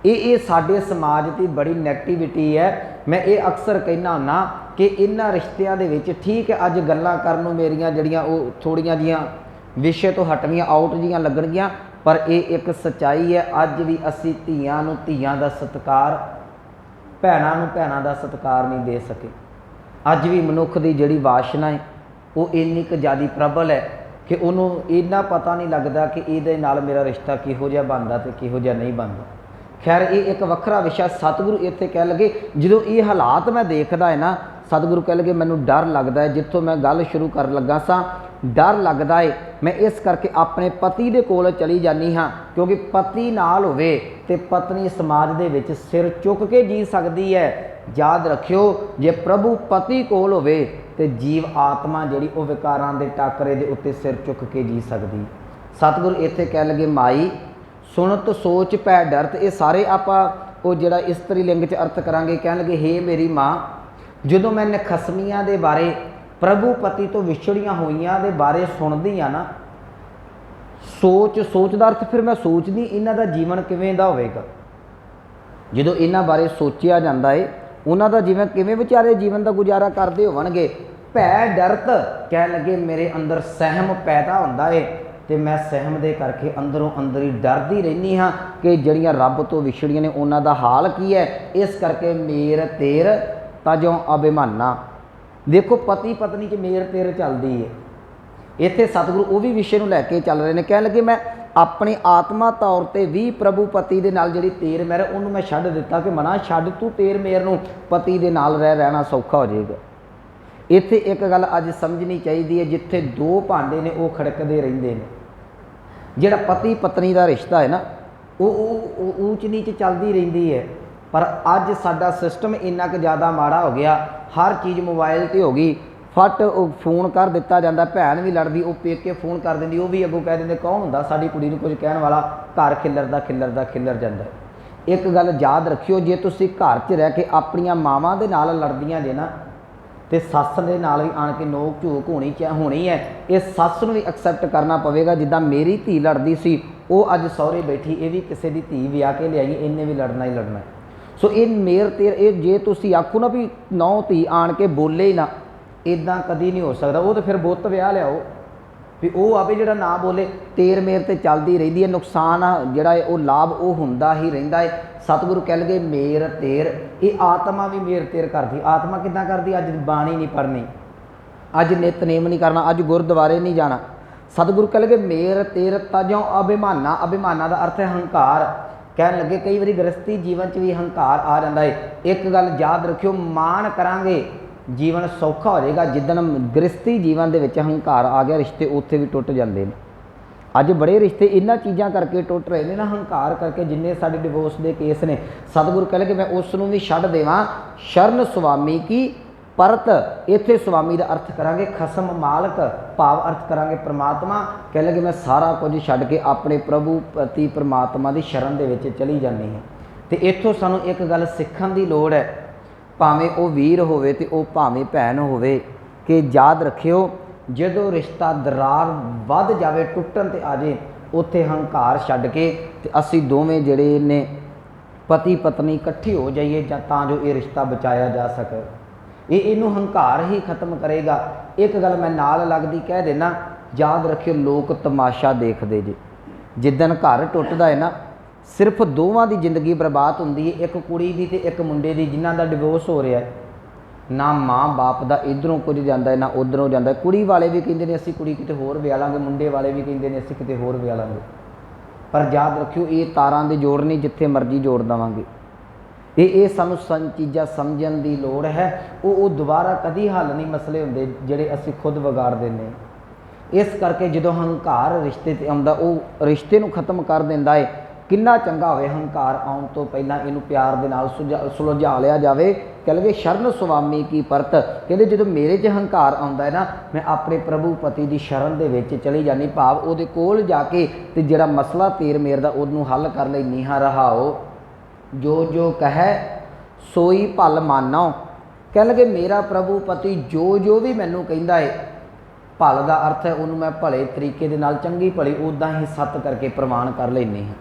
ये साडे समाज की बड़ी नैगेटिविटी है। मैं ये अक्सर कहना हुन्ना कि इन्हां रिश्तियां दे विच ठीक है, अज गल्लां करन नूं मेरियां जिहड़ियां वो थोड़ियां जिहियां विषय तो हटवियां आउट जिहियां लगणगियां, पर ये एक सच्चाई है। अज भी असीं धीआं नूं धीआं दा सत्कार, भैणां नूं भैणां दा सत्कार नहीं दे सके। अज भी मनुख की जिहड़ी वासना है वो इन्नी क ज़्यादा प्रबल है कि उन्होंने इन्ना पता नहीं लगता कि इहदे नाल मेरा रिश्ता किहो जिहा बनदा ते किहो जिहा नहीं बनदा। खैर ये एक वखरा विषय। सतगुरु इत्थे कह लगे जो ये हालात मैं देखदा है ना, सतगुरु कह लगे मैनू डर लगता है, जिथों मैं गल शुरू कर लगा सा डर लगता है, मैं इस करके अपने पति दे कोल चली जानी हाँ, क्योंकि पति नाल होवे ते पत्नी समाज दे विच सिर चुक के जी सकती है। याद रखियो जे प्रभु पति कोल होवे ते जीव आत्मा जिहड़ी वो विकारां दे टाकरे दे उत्ते सिर चुक के जी सकदी। सतगुरु इत्थे कह लगे माई सुनत सोच पै डरत, ये सारे आपां वो जिहड़ा इस्त्री लिंग च अर्थ करांगे। कह लगे हे मेरी माँ, जदों मैं नखसमियां दे बारे प्रभु पति तो विछड़ियां होइयां दे बारे सुनदी हाँ ना, सोच दा अर्थ फिर मैं सोचदी इन्हां दा जीवन किवें दा होवेगा। जदों इन्हां बारे सोचिया जांदा है उन्हां दा जीवन किवें विचारे जीवन का गुजारा करदे होवणगे। भै डरत कह लगे मेरे अंदर सहम पैदा हुंदा है, तो मैं सहम दे करके अंदरों अंदर ही डरदी रहनी हाँ कि जड़ियाँ रब तो विछड़ियां ने उन्हां दा हाल की है। इस करके मेर तेर तजों अभिमाना। देखो पति पत्नी च मेर तेर चलती है, ਇੱਥੇ ਸਤਿਗੁਰੂ ਉਹ ਵੀ ਵਿਸ਼ੇ ਨੂੰ ਲੈ ਕੇ ਚੱਲ ਰਹੇ ਨੇ। ਕਹਿਣ ਲੱਗੇ ਮੈਂ ਆਪਣੇ ਆਤਮਾ ਤੌਰ ਤੇ ਵੀ ਪ੍ਰਭੂ ਪਤੀ ਦੇ ਨਾਲ ਜਿਹੜੀ ਤੇਰ ਮੇਰ ਉਹਨੂੰ ਮੈਂ ਛੱਡ ਦਿੱਤਾ ਕਿ ਮਨਾ ਛੱਡ ਤੂੰ ਤੇਰ ਮੇਰ ਨੂੰ, ਪਤੀ ਦੇ ਨਾਲ ਰਹਿਣਾ ਸੌਖਾ ਹੋ ਜਾਏਗਾ। ਇੱਥੇ ਇੱਕ ਗੱਲ ਅੱਜ ਸਮਝਣੀ ਚਾਹੀਦੀ ਹੈ, ਜਿੱਥੇ ਦੋ ਭਾਂਡੇ ਨੇ ਉਹ ਖੜਕਦੇ ਰਹਿੰਦੇ ਨੇ। ਜਿਹੜਾ ਪਤੀ ਪਤਨੀ ਦਾ ਰਿਸ਼ਤਾ ਹੈ ਨਾ ਉਹ ਊਚ ਨੀਚ ਚੱਲਦੀ ਰਹਿੰਦੀ ਹੈ। ਪਰ ਅੱਜ ਸਾਡਾ ਸਿਸਟਮ ਇੰਨਾ ਕੁ ਜ਼ਿਆਦਾ ਮਾੜਾ ਹੋ ਗਿਆ, ਹਰ ਚੀਜ਼ ਮੋਬਾਈਲ 'ਤੇ ਹੋ ਗਈ। ਫਟ ਉਹ ਫੋਨ ਕਰ ਦਿੱਤਾ ਜਾਂਦਾ, ਭੈਣ ਵੀ ਲੜਦੀ, ਉਹ ਪੇਕੇ ਫੋਨ ਕਰ ਦਿੰਦੀ, ਉਹ ਵੀ ਅੱਗੋਂ ਕਹਿ ਦਿੰਦੇ ਕੌਣ ਹੁੰਦਾ ਸਾਡੀ ਕੁੜੀ ਨੂੰ ਕੁਝ ਕਹਿਣ ਵਾਲਾ, ਘਰ ਖਿੱਲਰ ਜਾਂਦਾ। ਇੱਕ ਗੱਲ ਯਾਦ ਰੱਖਿਓ, ਜੇ ਤੁਸੀਂ ਘਰ 'ਚ ਰਹਿ ਕੇ ਆਪਣੀਆਂ ਮਾਵਾਂ ਦੇ ਨਾਲ ਲੜਦੀਆਂ ਜੇ ਨਾ, ਤੇ ਸੱਸ ਦੇ ਨਾਲ ਵੀ ਆਣ ਕੇ ਨੋਕ ਝੋਕ ਹੋਣੀ ਹੈ। ਇਹ ਸੱਸ ਨੂੰ ਵੀ ਐਕਸੈਪਟ ਕਰਨਾ ਪਵੇਗਾ। ਜਿੱਦਾਂ ਮੇਰੀ ਧੀ ਲੜਦੀ ਸੀ, ਉਹ ਅੱਜ ਸਹੁਰੇ ਬੈਠੀ, ਇਹ ਵੀ ਕਿਸੇ ਦੀ ਧੀ ਵਿਆਹ ਕੇ ਲਿਆਈ, ਇਹਨੇ ਵੀ ਲੜਨਾ ਹੀ ਲੜਨਾ। ਸੋ ਇਹ ਮੇਰ ਤੇਰ, ਇਹ ਜੇ ਤੁਸੀਂ ਆਖੋ ਨਾ ਵੀ ਨੌ ਧੀ ਆਣ ਕੇ ਬੋਲੇ ਹੀ ਨਾ, ਇੱਦਾਂ ਕਦੀ ਨਹੀਂ ਹੋ ਸਕਦਾ। ਉਹ ਤਾਂ ਫਿਰ ਬੁੱਤ ਵਿਆਹ ਲਿਆਓ ਵੀ ਉਹ ਆਵੇ ਜਿਹੜਾ ਨਾ ਬੋਲੇ। ਤੇਰ ਮੇਰ ਤੇ ਚੱਲਦੀ ਰਹਿੰਦੀ ਹੈ, ਨੁਕਸਾਨ ਜਿਹੜਾ ਹੈ ਉਹ ਲਾਭ ਉਹ ਹੁੰਦਾ ਹੀ ਰਹਿੰਦਾ ਹੈ। ਸਤਿਗੁਰੂ ਕਹਿ ਲਗੇ ਮੇਰ ਤੇਰ, ਇਹ ਆਤਮਾ ਵੀ ਮੇਰ ਤੇਰ ਕਰਦੀ। ਆਤਮਾ ਕਿੱਦਾਂ ਕਰਦੀ? ਅੱਜ ਬਾਣੀ ਨਹੀਂ ਪੜ੍ਹਨੀ, ਅੱਜ ਨਿਤਨੇਮ ਨਹੀਂ ਕਰਨਾ, ਅੱਜ ਗੁਰਦੁਆਰੇ ਨਹੀਂ ਜਾਣਾ। ਸਤਿਗੁਰੂ ਕਹਿ ਲਗੇ ਮੇਰ ਤੇਰ ਤਜੋਂ ਅਭਿਮਾਨਾ। ਅਭਿਮਾਨਾ ਦਾ ਅਰਥ ਹੈ ਹੰਕਾਰ। ਕਹਿਣ ਲੱਗੇ ਕਈ ਵਾਰੀ ਗ੍ਰਸਤੀ ਜੀਵਨ 'ਚ ਵੀ ਹੰਕਾਰ ਆ ਜਾਂਦਾ ਹੈ। ਇੱਕ ਗੱਲ ਯਾਦ ਰੱਖਿਓ, ਮਾਣ ਕਰਾਂਗੇ ਜੀਵਨ ਸੌਖਾ ਹੋ ਜਾਏਗਾ। ਜਿੱਦਣ ਗ੍ਰਸਤੀ ਜੀਵਨ ਦੇ ਵਿੱਚ ਹੰਕਾਰ ਆ ਗਿਆ, ਰਿਸ਼ਤੇ ਉੱਥੇ ਵੀ ਟੁੱਟ ਜਾਂਦੇ ਨੇ। ਅੱਜ ਬੜੇ ਰਿਸ਼ਤੇ ਇਹਨਾਂ ਚੀਜ਼ਾਂ ਕਰਕੇ ਟੁੱਟ ਰਹੇ ਨੇ ਨਾ, ਹੰਕਾਰ ਕਰਕੇ। ਜਿੰਨੇ ਸਾਡੇ ਡਿਵੋਰਸ ਦੇ ਕੇਸ ਨੇ, ਸਤਿਗੁਰੂ ਕਹਿ ਲਗੇ ਮੈਂ ਉਸ ਨੂੰ ਵੀ ਛੱਡ ਦੇਵਾਂ। ਸ਼ਰਨ ਸੁਆਮੀ ਕੀ ਪਰਤ, ਇੱਥੇ ਸੁਆਮੀ ਦਾ ਅਰਥ ਕਰਾਂਗੇ ਖਸਮ ਮਾਲਕ, ਭਾਵ ਅਰਥ ਕਰਾਂਗੇ ਪ੍ਰਮਾਤਮਾ। ਕਹਿ ਲਗੇ ਮੈਂ ਸਾਰਾ ਕੁਝ ਛੱਡ ਕੇ ਆਪਣੇ ਪ੍ਰਭੂ ਪਤੀ ਪ੍ਰਮਾਤਮਾ ਦੀ ਸ਼ਰਨ ਦੇ ਵਿੱਚ ਚਲੀ ਜਾਂਦੀ ਹਾਂ। ਤੇ ਇੱਥੋਂ ਸਾਨੂੰ ਇੱਕ ਗੱਲ ਸਿੱਖਣ ਦੀ ਲੋੜ ਹੈ, ਭਾਵੇਂ ਉਹ ਵੀਰ ਹੋਵੇ ਤੇ ਉਹ ਭਾਵੇਂ ਭੈਣ ਹੋਵੇ, ਕਿ ਯਾਦ ਰੱਖਿਓ ਜਦੋਂ ਰਿਸ਼ਤਾ ਦਰਾਰ ਵੱਧ ਜਾਵੇ, ਟੁੱਟਣ ਤੇ ਆ ਜੇ, ਉੱਥੇ ਹੰਕਾਰ ਛੱਡ ਕੇ ਤੇ ਅਸੀਂ ਦੋਵੇਂ ਜਿਹੜੇ ਨੇ ਪਤੀ ਪਤਨੀ ਇਕੱਠੇ ਹੋ ਜਾਈਏ, ਜਾਂ ਤਾਂ ਜੋ ਇਹ ਰਿਸ਼ਤਾ ਬਚਾਇਆ ਜਾ ਸਕੇ। ਇਹਨੂੰ ਹੰਕਾਰ ਹੀ ਖਤਮ ਕਰੇਗਾ। ਇੱਕ ਗੱਲ ਮੈਂ ਨਾਲ ਲੱਗਦੀ ਕਹਿ ਦੇਣਾ, ਯਾਦ ਰੱਖਿਓ ਲੋਕ ਤਮਾਸ਼ਾ ਦੇਖਦੇ ਜੇ। ਜਿੱਦਣ ਘਰ ਟੁੱਟਦਾ ਹੈ ਨਾ, ਸਿਰਫ ਦੋਵਾਂ ਦੀ ਜ਼ਿੰਦਗੀ ਬਰਬਾਦ ਹੁੰਦੀ ਹੈ, ਇੱਕ ਕੁੜੀ ਦੀ ਤੇ ਇੱਕ ਮੁੰਡੇ ਦੀ, ਜਿਨ੍ਹਾਂ ਦਾ ਡਿਵੋਰਸ ਹੋ ਰਿਹਾ ਹੈ। ਨਾ ਮਾਂ ਬਾਪ ਦਾ ਇੱਧਰੋਂ ਕੁਝ ਜਾਂਦਾ ਹੈ, ਨਾ ਉੱਧਰੋਂ ਜਾਂਦਾ ਹੈ। ਕੁੜੀ ਵਾਲੇ ਵੀ ਕਹਿੰਦੇ ਨੇ ਅਸੀਂ ਕੁੜੀ ਕਿਤੇ ਹੋਰ ਵਿਆਹ ਲਾਂਗੇ, ਮੁੰਡੇ ਵਾਲੇ ਵੀ ਕਹਿੰਦੇ ਨੇ ਅਸੀਂ ਕਿਤੇ ਹੋਰ ਵਿਆਹ ਲਾਂਗੇ। ਪਰ ਯਾਦ ਰੱਖਿਓ ਇਹ ਤਾਰਾਂ ਦੇ ਜੋੜ ਨਹੀਂ ਜਿੱਥੇ ਮਰਜ਼ੀ ਜੋੜ ਦੇਵਾਂਗੇ। ਇਹ ਸਾਨੂੰ ਚੀਜ਼ਾਂ ਸਮਝਣ ਦੀ ਲੋੜ ਹੈ। ਉਹ ਦੁਬਾਰਾ ਕਦੀ ਹੱਲ ਨਹੀਂ ਮਸਲੇ ਹੁੰਦੇ ਜਿਹੜੇ ਅਸੀਂ ਖੁਦ ਵਿਗਾੜ ਦਿੰਦੇ। ਇਸ ਕਰਕੇ ਜਦੋਂ ਹੰਕਾਰ ਰਿਸ਼ਤੇ 'ਤੇ ਆਉਂਦਾ, ਉਹ ਰਿਸ਼ਤੇ ਨੂੰ ਖਤਮ ਕਰ ਦਿੰਦਾ ਹੈ। ਕਿੰਨਾ ਚੰਗਾ ਹੋਵੇ ਹੰਕਾਰ ਆਉਣ ਤੋਂ ਪਹਿਲਾਂ ਇਹਨੂੰ ਪਿਆਰ ਦੇ ਨਾਲ ਸੁਲਝਾ ਲਿਆ ਜਾਵੇ। ਕਹਿੰਦੇ ਸ਼ਰਨ ਸੁਆਮੀ ਕੀ ਪਰਤ, ਕਹਿੰਦੇ ਜਦੋਂ ਮੇਰੇ 'ਚ ਹੰਕਾਰ ਆਉਂਦਾ ਹੈ ਨਾ, ਮੈਂ ਆਪਣੇ ਪ੍ਰਭੂ ਪਤੀ ਦੀ ਸ਼ਰਨ ਦੇ ਵਿੱਚ ਚਲੀ ਜਾਂਦੀ, ਭਾਵ ਉਹਦੇ ਕੋਲ ਜਾ ਕੇ ਤੇ ਜਿਹੜਾ ਮਸਲਾ ਤੇਰ ਮੇਰ ਦਾ ਉਹਨੂੰ ਹੱਲ ਕਰ ਲੈਂਦੀ ਹਾਂ। ਰਹਾਓ ਜੋ ਜੋ ਕਹੈ ਸੋਈ ਭਲ ਮਾਨੋ। ਕਹਿ ਲਗੇ ਮੇਰਾ ਪ੍ਰਭੂ ਪਤੀ ਜੋ ਜੋ ਵੀ ਮੈਨੂੰ ਕਹਿੰਦਾ ਹੈ, ਭਲ ਦਾ ਅਰਥ ਹੈ ਉਹਨੂੰ ਮੈਂ ਭਲੇ ਤਰੀਕੇ ਦੇ ਨਾਲ, ਚੰਗੀ ਭਲੀ ਉੱਦਾਂ ਹੀ ਸੱਤ ਕਰਕੇ ਪ੍ਰਵਾਨ ਕਰ ਲੈਂਦੀ ਹਾਂ।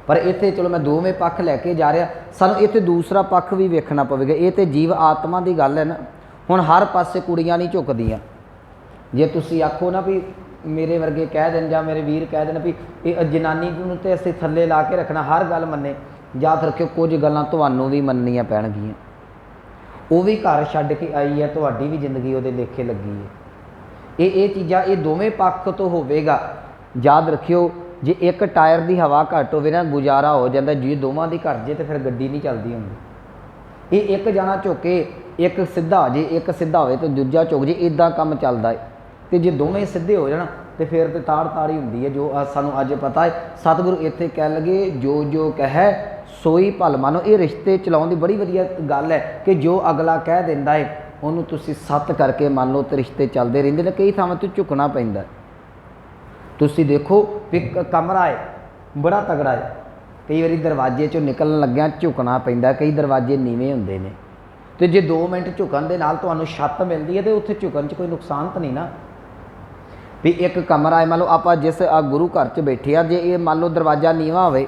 ਪਰ ਇੱਥੇ ਚਲੋ ਮੈਂ ਦੋਵੇਂ ਪੱਖ ਲੈ ਕੇ ਜਾ ਰਿਹਾ, ਸਾਨੂੰ ਇੱਥੇ ਦੂਸਰਾ ਪੱਖ ਵੀ ਵੇਖਣਾ ਪਵੇਗਾ। ਇਹ ਤਾਂ ਜੀਵ ਆਤਮਾ ਦੀ ਗੱਲ ਹੈ ਨਾ। ਹੁਣ ਹਰ ਪਾਸੇ ਕੁੜੀਆਂ ਨਹੀਂ ਝੁਕਦੀਆਂ। ਜੇ ਤੁਸੀਂ ਆਖੋ ਨਾ ਵੀ ਮੇਰੇ ਵਰਗੇ ਕਹਿ ਦੇਣ ਜਾਂ ਮੇਰੇ ਵੀਰ ਕਹਿ ਦੇਣ ਵੀ ਇਹ ਜਨਾਨੀ ਨੂੰ ਤਾਂ ਅਸੀਂ ਥੱਲੇ ਲਾ ਕੇ ਰੱਖਣਾ, ਹਰ ਗੱਲ ਮੰਨੇ, ਯਾਦ ਰੱਖਿਓ ਕੁਝ ਗੱਲਾਂ ਤੁਹਾਨੂੰ ਵੀ ਮੰਨਣੀਆਂ ਪੈਣਗੀਆਂ। ਉਹ ਵੀ ਘਰ ਛੱਡ ਕੇ ਆਈ ਹੈ, ਤੁਹਾਡੀ ਵੀ ਜ਼ਿੰਦਗੀ ਉਹਦੇ ਲੇਖੇ ਲੱਗੀ ਹੈ। ਇਹ ਚੀਜ਼ਾਂ ਇਹ ਦੋਵੇਂ ਪੱਖ ਤੋਂ ਹੋਵੇਗਾ। ਯਾਦ ਰੱਖਿਓ ਜੇ ਇੱਕ ਟਾਇਰ ਦੀ ਹਵਾ ਘੱਟ ਹੋਵੇ ਨਾ, ਗੁਜ਼ਾਰਾ ਹੋ ਜਾਂਦਾ। ਜੇ ਦੋਵਾਂ ਦੀ ਘੱਟ ਜੇ ਤਾਂ ਫਿਰ ਗੱਡੀ ਨਹੀਂ ਚੱਲਦੀ ਹੁੰਦੀ। ਇਹ ਇੱਕ ਜਾਣਾ ਝੁਕੇ, ਇੱਕ ਸਿੱਧਾ ਜੇ, ਇੱਕ ਸਿੱਧਾ ਹੋਵੇ ਤਾਂ ਦੂਜਾ ਝੁਕ ਜੇ, ਇੱਦਾਂ ਕੰਮ ਚੱਲਦਾ ਹੈ। ਤੇ ਜੇ ਦੋਵੇਂ ਸਿੱਧੇ ਹੋ ਜਾਣ ਤੇ ਫਿਰ ਤੇ ਤਾੜ ਹੀ ਹੁੰਦੀ ਹੈ, ਜੋ ਸਾਨੂੰ ਅੱਜ ਪਤਾ ਹੈ। ਸਤਿਗੁਰੂ ਇੱਥੇ ਕਹਿਣ ਲੱਗੇ ਜੋ ਜੋ ਕਹੈ ਸੋਈ ਭਲ ਮਾਨੋ। ਇਹ ਰਿਸ਼ਤੇ ਚਲਾਉਣ ਦੀ ਬੜੀ ਵਧੀਆ ਗੱਲ ਹੈ ਕਿ ਜੋ ਅਗਲਾ ਕਹਿ ਦਿੰਦਾ ਹੈ ਉਹਨੂੰ ਤੁਸੀਂ ਸੱਤ ਕਰਕੇ ਮੰਨ ਲਓ ਤੇ ਰਿਸ਼ਤੇ ਚੱਲਦੇ ਰਹਿੰਦੇ ਨੇ। ਕਈ ਥਾਵਾਂ 'ਤੇ ਝੁਕਣਾ ਪੈਂਦਾ। ਤੁਸੀਂ ਦੇਖੋ ਵੀ ਕਮਰਾ ਹੈ ਬੜਾ ਤਗੜਾ ਹੈ, ਕਈ ਵਾਰੀ ਦਰਵਾਜ਼ੇ 'ਚੋਂ ਨਿਕਲਣ ਲੱਗਿਆ ਝੁਕਣਾ ਪੈਂਦਾ। ਕਈ ਦਰਵਾਜ਼ੇ ਨੀਵੇਂ ਹੁੰਦੇ ਨੇ, ਤੇ ਜੇ 2 ਮਿੰਟ ਝੁਕਣ ਦੇ ਨਾਲ ਤੁਹਾਨੂੰ ਛੱਤ ਮਿਲਦੀ ਹੈ ਤੇ ਉੱਥੇ ਝੁਕਣ 'ਚ ਕੋਈ ਨੁਕਸਾਨ ਤਾਂ ਨਹੀਂ ਨਾ। ਵੀ ਇੱਕ ਕਮਰਾ ਹੈ, ਮੰਨ ਲਓ ਆਪਾਂ ਜਿਸ ਗੁਰੂ ਘਰ 'ਚ ਬੈਠੇ ਆ, ਜੇ ਇਹ ਮੰਨ ਲਓ ਦਰਵਾਜ਼ਾ ਨੀਵਾਂ ਹੋਵੇ,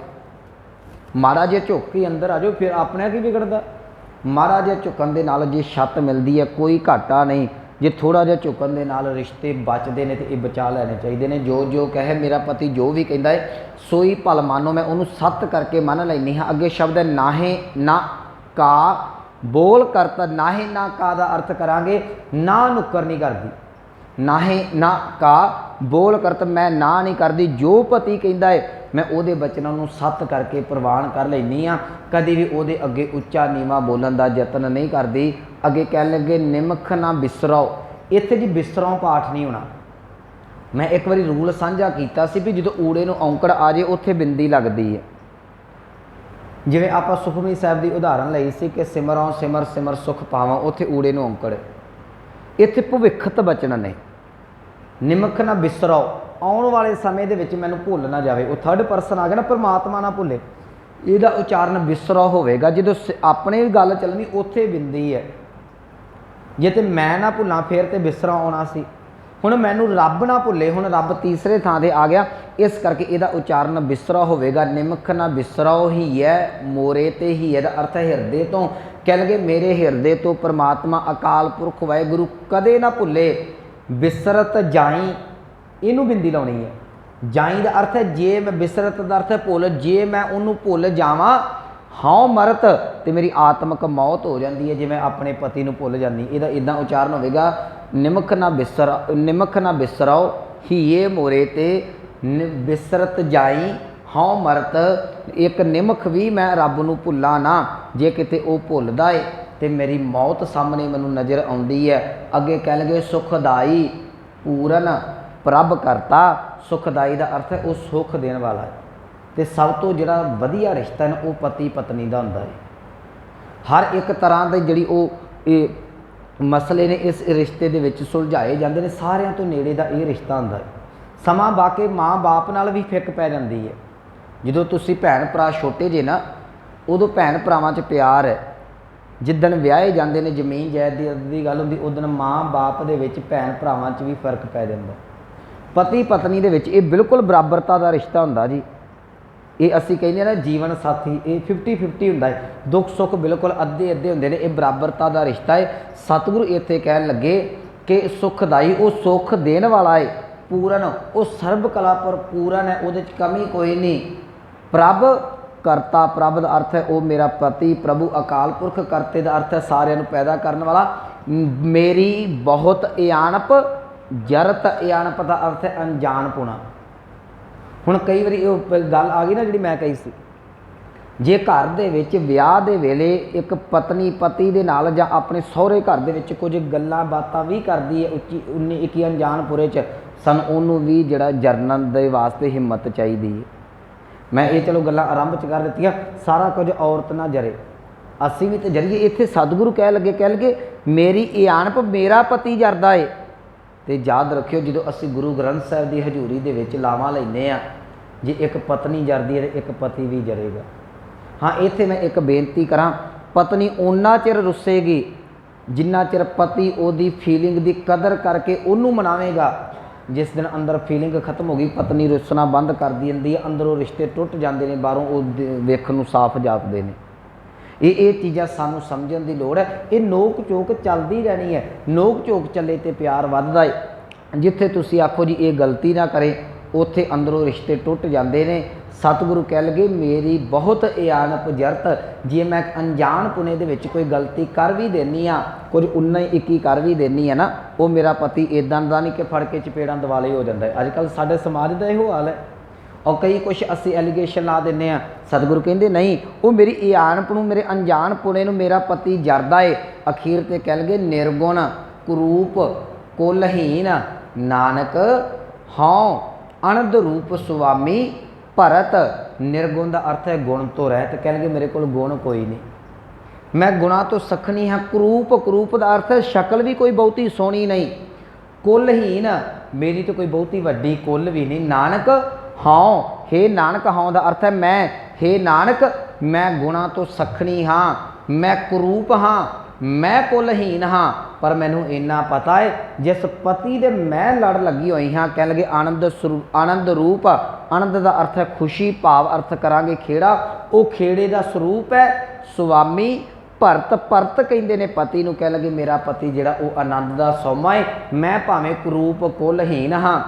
ਮਾੜਾ ਜਿਹਾ ਝੁੱਕ ਕੇ ਅੰਦਰ ਆ ਜਾਓ, ਫਿਰ ਆਪਣੇ ਕੀ ਵਿਗੜਦਾ। ਮਾੜਾ ਜਿਹਾ ਝੁਕਣ ਦੇ ਨਾਲ ਜੇ ਛੱਤ ਮਿਲਦੀ ਹੈ ਕੋਈ ਘਾਟਾ ਨਹੀਂ। ਜੇ ਥੋੜ੍ਹਾ ਜਿਹਾ ਝੁਕਣ ਦੇ ਨਾਲ ਰਿਸ਼ਤੇ ਬਚਦੇ ਨੇ ਤੇ ਇਹ ਬਚਾ ਲੈਣੇ ਚਾਹੀਦੇ ਨੇ। ਜੋ ਜੋ ਕਹੇ ਮੇਰਾ ਪਤੀ ਜੋ ਵੀ ਕਹਿੰਦਾ ਹੈ ਸੋਈ ਭਲ ਮਾਨੋ, ਮੈਂ ਉਹਨੂੰ ਸੱਤ ਕਰਕੇ ਮੰਨ ਲੈਂਦੀ ਹਾਂ। ਅੱਗੇ ਸ਼ਬਦ ਹੈ ਨਾਹੇ ਨਾ ਕਾ ਬੋਲ ਕਰਤਾ। ਨਾਹੇ ਨਾ ਕਾ ਦਾ ਅਰਥ ਕਰਾਂਗੇ ਨਾ ਨੁੱਕਰ ਨਹੀਂ ਕਰਦੀ। नाहे ना का बोल करत मैं ना नहीं करती, जो पति कहता है मैं ਉਹਦੇ बचनों ਨੂੰ सत करके प्रवान कर लैनी हाँ, कभी भी ਉਹਦੇ अगे उच्चा नीवा बोलन का यतन नहीं करती। अगे कह लगे निमख ना बिसरो, इत्थे जी बिसरों पाठ नहीं होना। मैं एक बारी रूल साझा किया सी भी जो ऊड़े नूं औंकड़ आ जाए उत्थे बिंदी लगती है। जिवें आपां सुखमनी साहिब की उदाहरण लई सी कि सिमरों सिमर सिमर सुख पावां, उत्थे ऊड़े नूं औंकड़, इत्थे भविखत बचन ने निमख ना बिसरो, आने वाले समय दे विच मैनूं भुल ना जाए। वो थर्ड परसन आ गया ना, परमात्मा ना भुले, इहदा उचारण बिसरो होवेगा। जो अपने गल चलनी उत्थे बिंदी है, जे तो मैं ना भुलां फिर तो बिसरा आना सी। हुण मैनूं रब ना भुले, हुण रब तीसरे थां ते आ गया, इस करके इहदा उचारण बिसरा होवेगा। निमख ना बिसरो ही है मोरे ते ही है, अर्थ है हिरदे तो। कह लगे मेरे हिरदे तो परमात्मा अकाल पुरख वाहिगुरू कदे ना भुले। बिसरत जाई, इनू बिंदी लाउणी है। जाई का अर्थ है जे मैं, बिसरत का अर्थ है भुल, जे मैं उन्होंने भुल जावां हाँ मरत तो मेरी आत्मक मौत हो जाती है, जिवें अपने पति नूं भुल जानी। इहदा इदां उचारण होवेगा निमख ना निमख ना बिसरो हीए मोरे ते बिसरत जाई हाँ मरत। एक निमख भी मैं रब नूं भुल्ला ना, जे किते वो भुलदा है तो मेरी मौत सामने मैनूं नज़र आउंदी है। अगे कह लगे सुखदाई पूरन प्रभ करता, सुखदाई का अर्थ है वो सुख देने वाला है। तो सब तो जिहड़ा वधिया रिश्ता है वो पति पत्नी का हुंदा है। हर एक तरह की जिहड़ी वो मसले ने इस रिश्ते दे विच सुलझाए जाते हैं। सारियां तो नेड़े का ये रिश्ता हुंदा है। समा बाके माँ बाप नाल भी फिक पै जाती है। जो तुसीं भैन भरा छोटे जे ना, उदों भैन भरावां च प्यार है। जिदन विआहे जाते हैं जमीन जायदाद की गल हुंदी, उदन माँ बाप दे विच भैन भरावां च भी फर्क पै जाता। पति पत्नी दे विच ये बिल्कुल बराबरता का रिश्ता हुंदा जी। ये असीं कहने ना जीवन साथी, ये 50-50 हुंदा है। दुख सुख बिल्कुल अद्धे अद्धे हुंदे ने, ये बराबरता का रिश्ता है। सतगुरु इत्थे कहन लगे कि सुखदाई वो सुख देने वाला है, पूरन वो सर्ब कला पर पूरन है, उहदे च कमी कोई नहीं। प्रभ करता, प्रभ का अर्थ है वो मेरा पति, प्रभु अकाल पुरख, करते का अर्थ है सारिਆਂ ਨੂੰ पैदा करने वाला। मेरी बहुत इयानप, जरत इयानप का अर्थ है अनजानपुणा। हुण कई बारी गल आ गई ना जी मैं कही सी, जे घर दे विच विआह दे वेले एक पत्नी पति दे नाल जां अपने सहुरे घर दे विच कुछ गल्लां बातां भी करदी है उच्ची 19-21 अनजानपुरे च, सन उहनूं भी जिहड़ा जरनन दे वास्ते हिम्मत चाहीदी है। मैं ये चलो गल्लां आरंभ च कर दित्तियां, सारा कुछ औरत ना जरे, असीं भी तो जरीए। इत्थे सतगुरु कह लगे मेरी इयानप, मेरा पति जरदा है। तो याद रखियो जो असी गुरु ग्रंथ साहिब की हजूरी दे विच लावां लैने आ, जे एक पत्नी जरदी है तो एक पति भी जरेगा। हाँ इत्थे मैं एक बेनती करा, पत्नी उन्ना चिर रुसेगी जिन्ना चिर पति ओदी फीलिंग की कदर करके उन्नू मनावेगा। जिस दिन अंदर फीलिंग खत्म हो गई, पत्नी रुसना बंद कर दी है, अंदरों रिश्ते टुट जाते हैं, बाहरों वो वेखण नूं साफ जापदे ने। ये चीज़ां सानूं समझण दी लोड़ है। ये नोक चोक चलती रहनी है, नोक चोक चले तो प्यार वधदा है। जिथे तुसीं आखो जी ये गलती ना करे, उत्थे अंदरों रिश्ते टुट जाते हैं। सतगुरु कह लगे मेरी बहुत इयानप जरत, जे मैं अनजान पुने दे विच कोई गलती कर भी देनी आ, कुछ 19-21 कर भी देनी है ना, वो मेरा पति इदां दा नहीं कि फड़ के चपेड़ां दिवाले हो जाता है। अजकल साडे समाज का इहो हाल है। और कई कुछ असी एलीगेशन ला देने आ, सतगुरु कहते नहीं वो मेरी इयानप नूं, मेरे अनजान पुणे नूं मेरा पति जरदा है। अखीर ते कह लगे निर्गुण कुरूप कुलहीन नानक हाँ अनंद रूप सुवामी भरत। निर्गुण का अर्थ है गुण तो रहत, कह लगे मेरे को गुण कोई नहीं, मैं गुणा तो सखनी हाँ। कुरूप, कुरूप का अर्थ है शक्ल भी कोई बहुती सोहनी नहीं। कुलहीन, मेरी तो कोई बहुती वड्डी कुल भी नहीं। नानक हाँ, हे नानक हाँ का अर्थ है मैं, हे नानक मैं गुणा तो सखनी हाँ, मैं कुरूप हाँ, मैं कुलहीन हाँ, पर मैनू इन्ना पता है जिस पति दे मैं लड़ लगी हुई हाँ। कह लगे आनंद स्वरूप, आनंद रूप, आनंद का अर्थ है खुशी, भाव अर्थ करांगे खेड़ा, वो खेड़े का स्वरूप है सुवामी भरत। भरत कहते ने पति नूं, कह लगे मेरा पति जिहड़ा वो आनंद का सौमा है। मैं भावें कुरूप कुलहीन हाँ,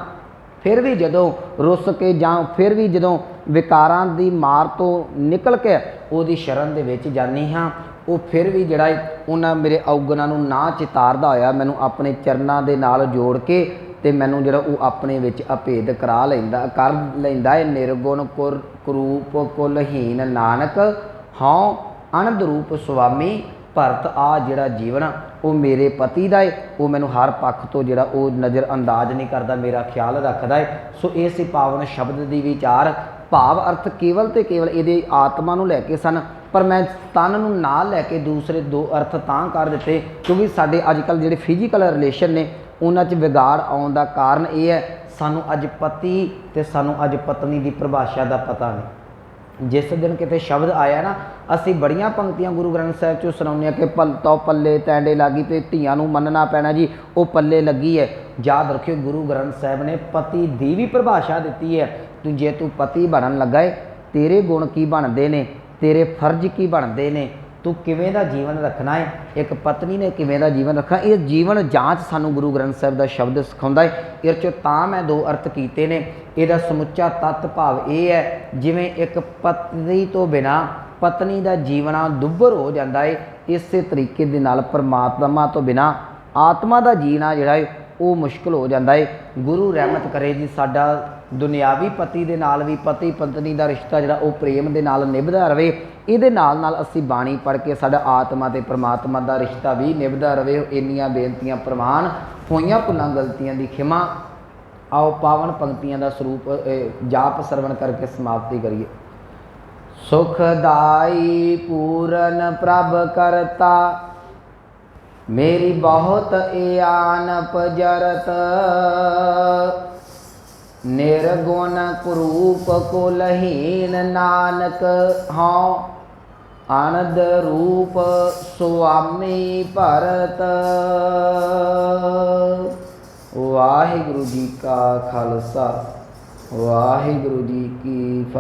फिर भी जदों रुस के जां फिर भी जदों विकारां दी मार तो निकल के उहदी शरण दे विच जानी हाँ, वो फिर भी जिहड़ा उन्हां मेरे अवगुणां नूं ना चितारदा होया मैनूं अपने चरनां दे नाल जोड़ के ते मैनूं जिहड़ा वो अपने विच अभेद करा लैंदा कर लैंदा है। निर्गुण कुरूप कुलहीन नानक हाँ अनंद रूप स्वामी भरत आ जिहड़ा जीवन वो मेरे पति का है, वो मैनूं हर पक्ष तो जिहड़ा वो नज़र अंदाज नहीं करता, मेरा ख्याल रखता है। सो इस पावन शब्द की विचार भाव अर्थ केवल तो केवल ये आत्मा नूं लैके सन, पर मैं तन नूं नाल लैके दूसरे दो अर्थ तां कर दिते क्योंकि साडे अजकल जिहड़े फिजिकल रिलेशन ने उन्हां च विगाड़ आउण दा कारण ये है सानूं अज पति ते सानूं अज पत्नी की परिभाषा का पता नहीं। जिस दिन किते शब्द आया ना असी बड़ियां पंक्तियां गुरु ग्रंथ साहिब चों सुनाउने कि पल तो पल्ले टैंडे लागी ते धीआं नूं मनना पैना जी, वो पल्ले लगी है। याद रखियो गुरु ग्रंथ साहिब ने पति दी भी परिभाषा दी है। तू जे तू पति बनन लगा है तेरे गुण की बनते ने, तेरे फर्ज की बनते ने, तू किवें दा जीवन रखना है, एक पत्नी ने किवें दा जीवन रखना, ये जीवन जांच सानू गुरु ग्रंथ साहिब का शब्द सिखाउंदा है। इहदे चों तां मैं दो अर्थ कीते ने। इहदा समुच्चा तत्त भाव ये है जिवें एक पत्नी तो बिना पत्नी का जीवना दुभर हो जाता है, इस तरीके दे नाल परमात्मा तो बिना आत्मा का जीना जिहड़ा है वो मुश्किल हो जाता है। गुरु रहमत करे जी साडा दुनियावी पति दे नाल भी पति पत्नी का रिश्ता जिहड़ा वो प्रेम दे नाल निभदा रहे। इहदे नाल नाल असीं बाणी पढ़ के साडा आत्मा ते परमात्मा का रिश्ता भी निभदा रहे। इन्नियां बेनतियां प्रवान होईयां भुलां गलतियां दी खिमा। आओ पावन पंक्तियां का स्वरूप जाप सरवण करके समाप्ति करिए। सुखदाई पूरन प्रभ करता मेरी बहुत आन पजरत, निर्गुण कुरूप कुलहीन नानक हाँ आनंद रूप स्वामी भरत। वाहिगुरु जी का खालसा वाहिगुरु जी की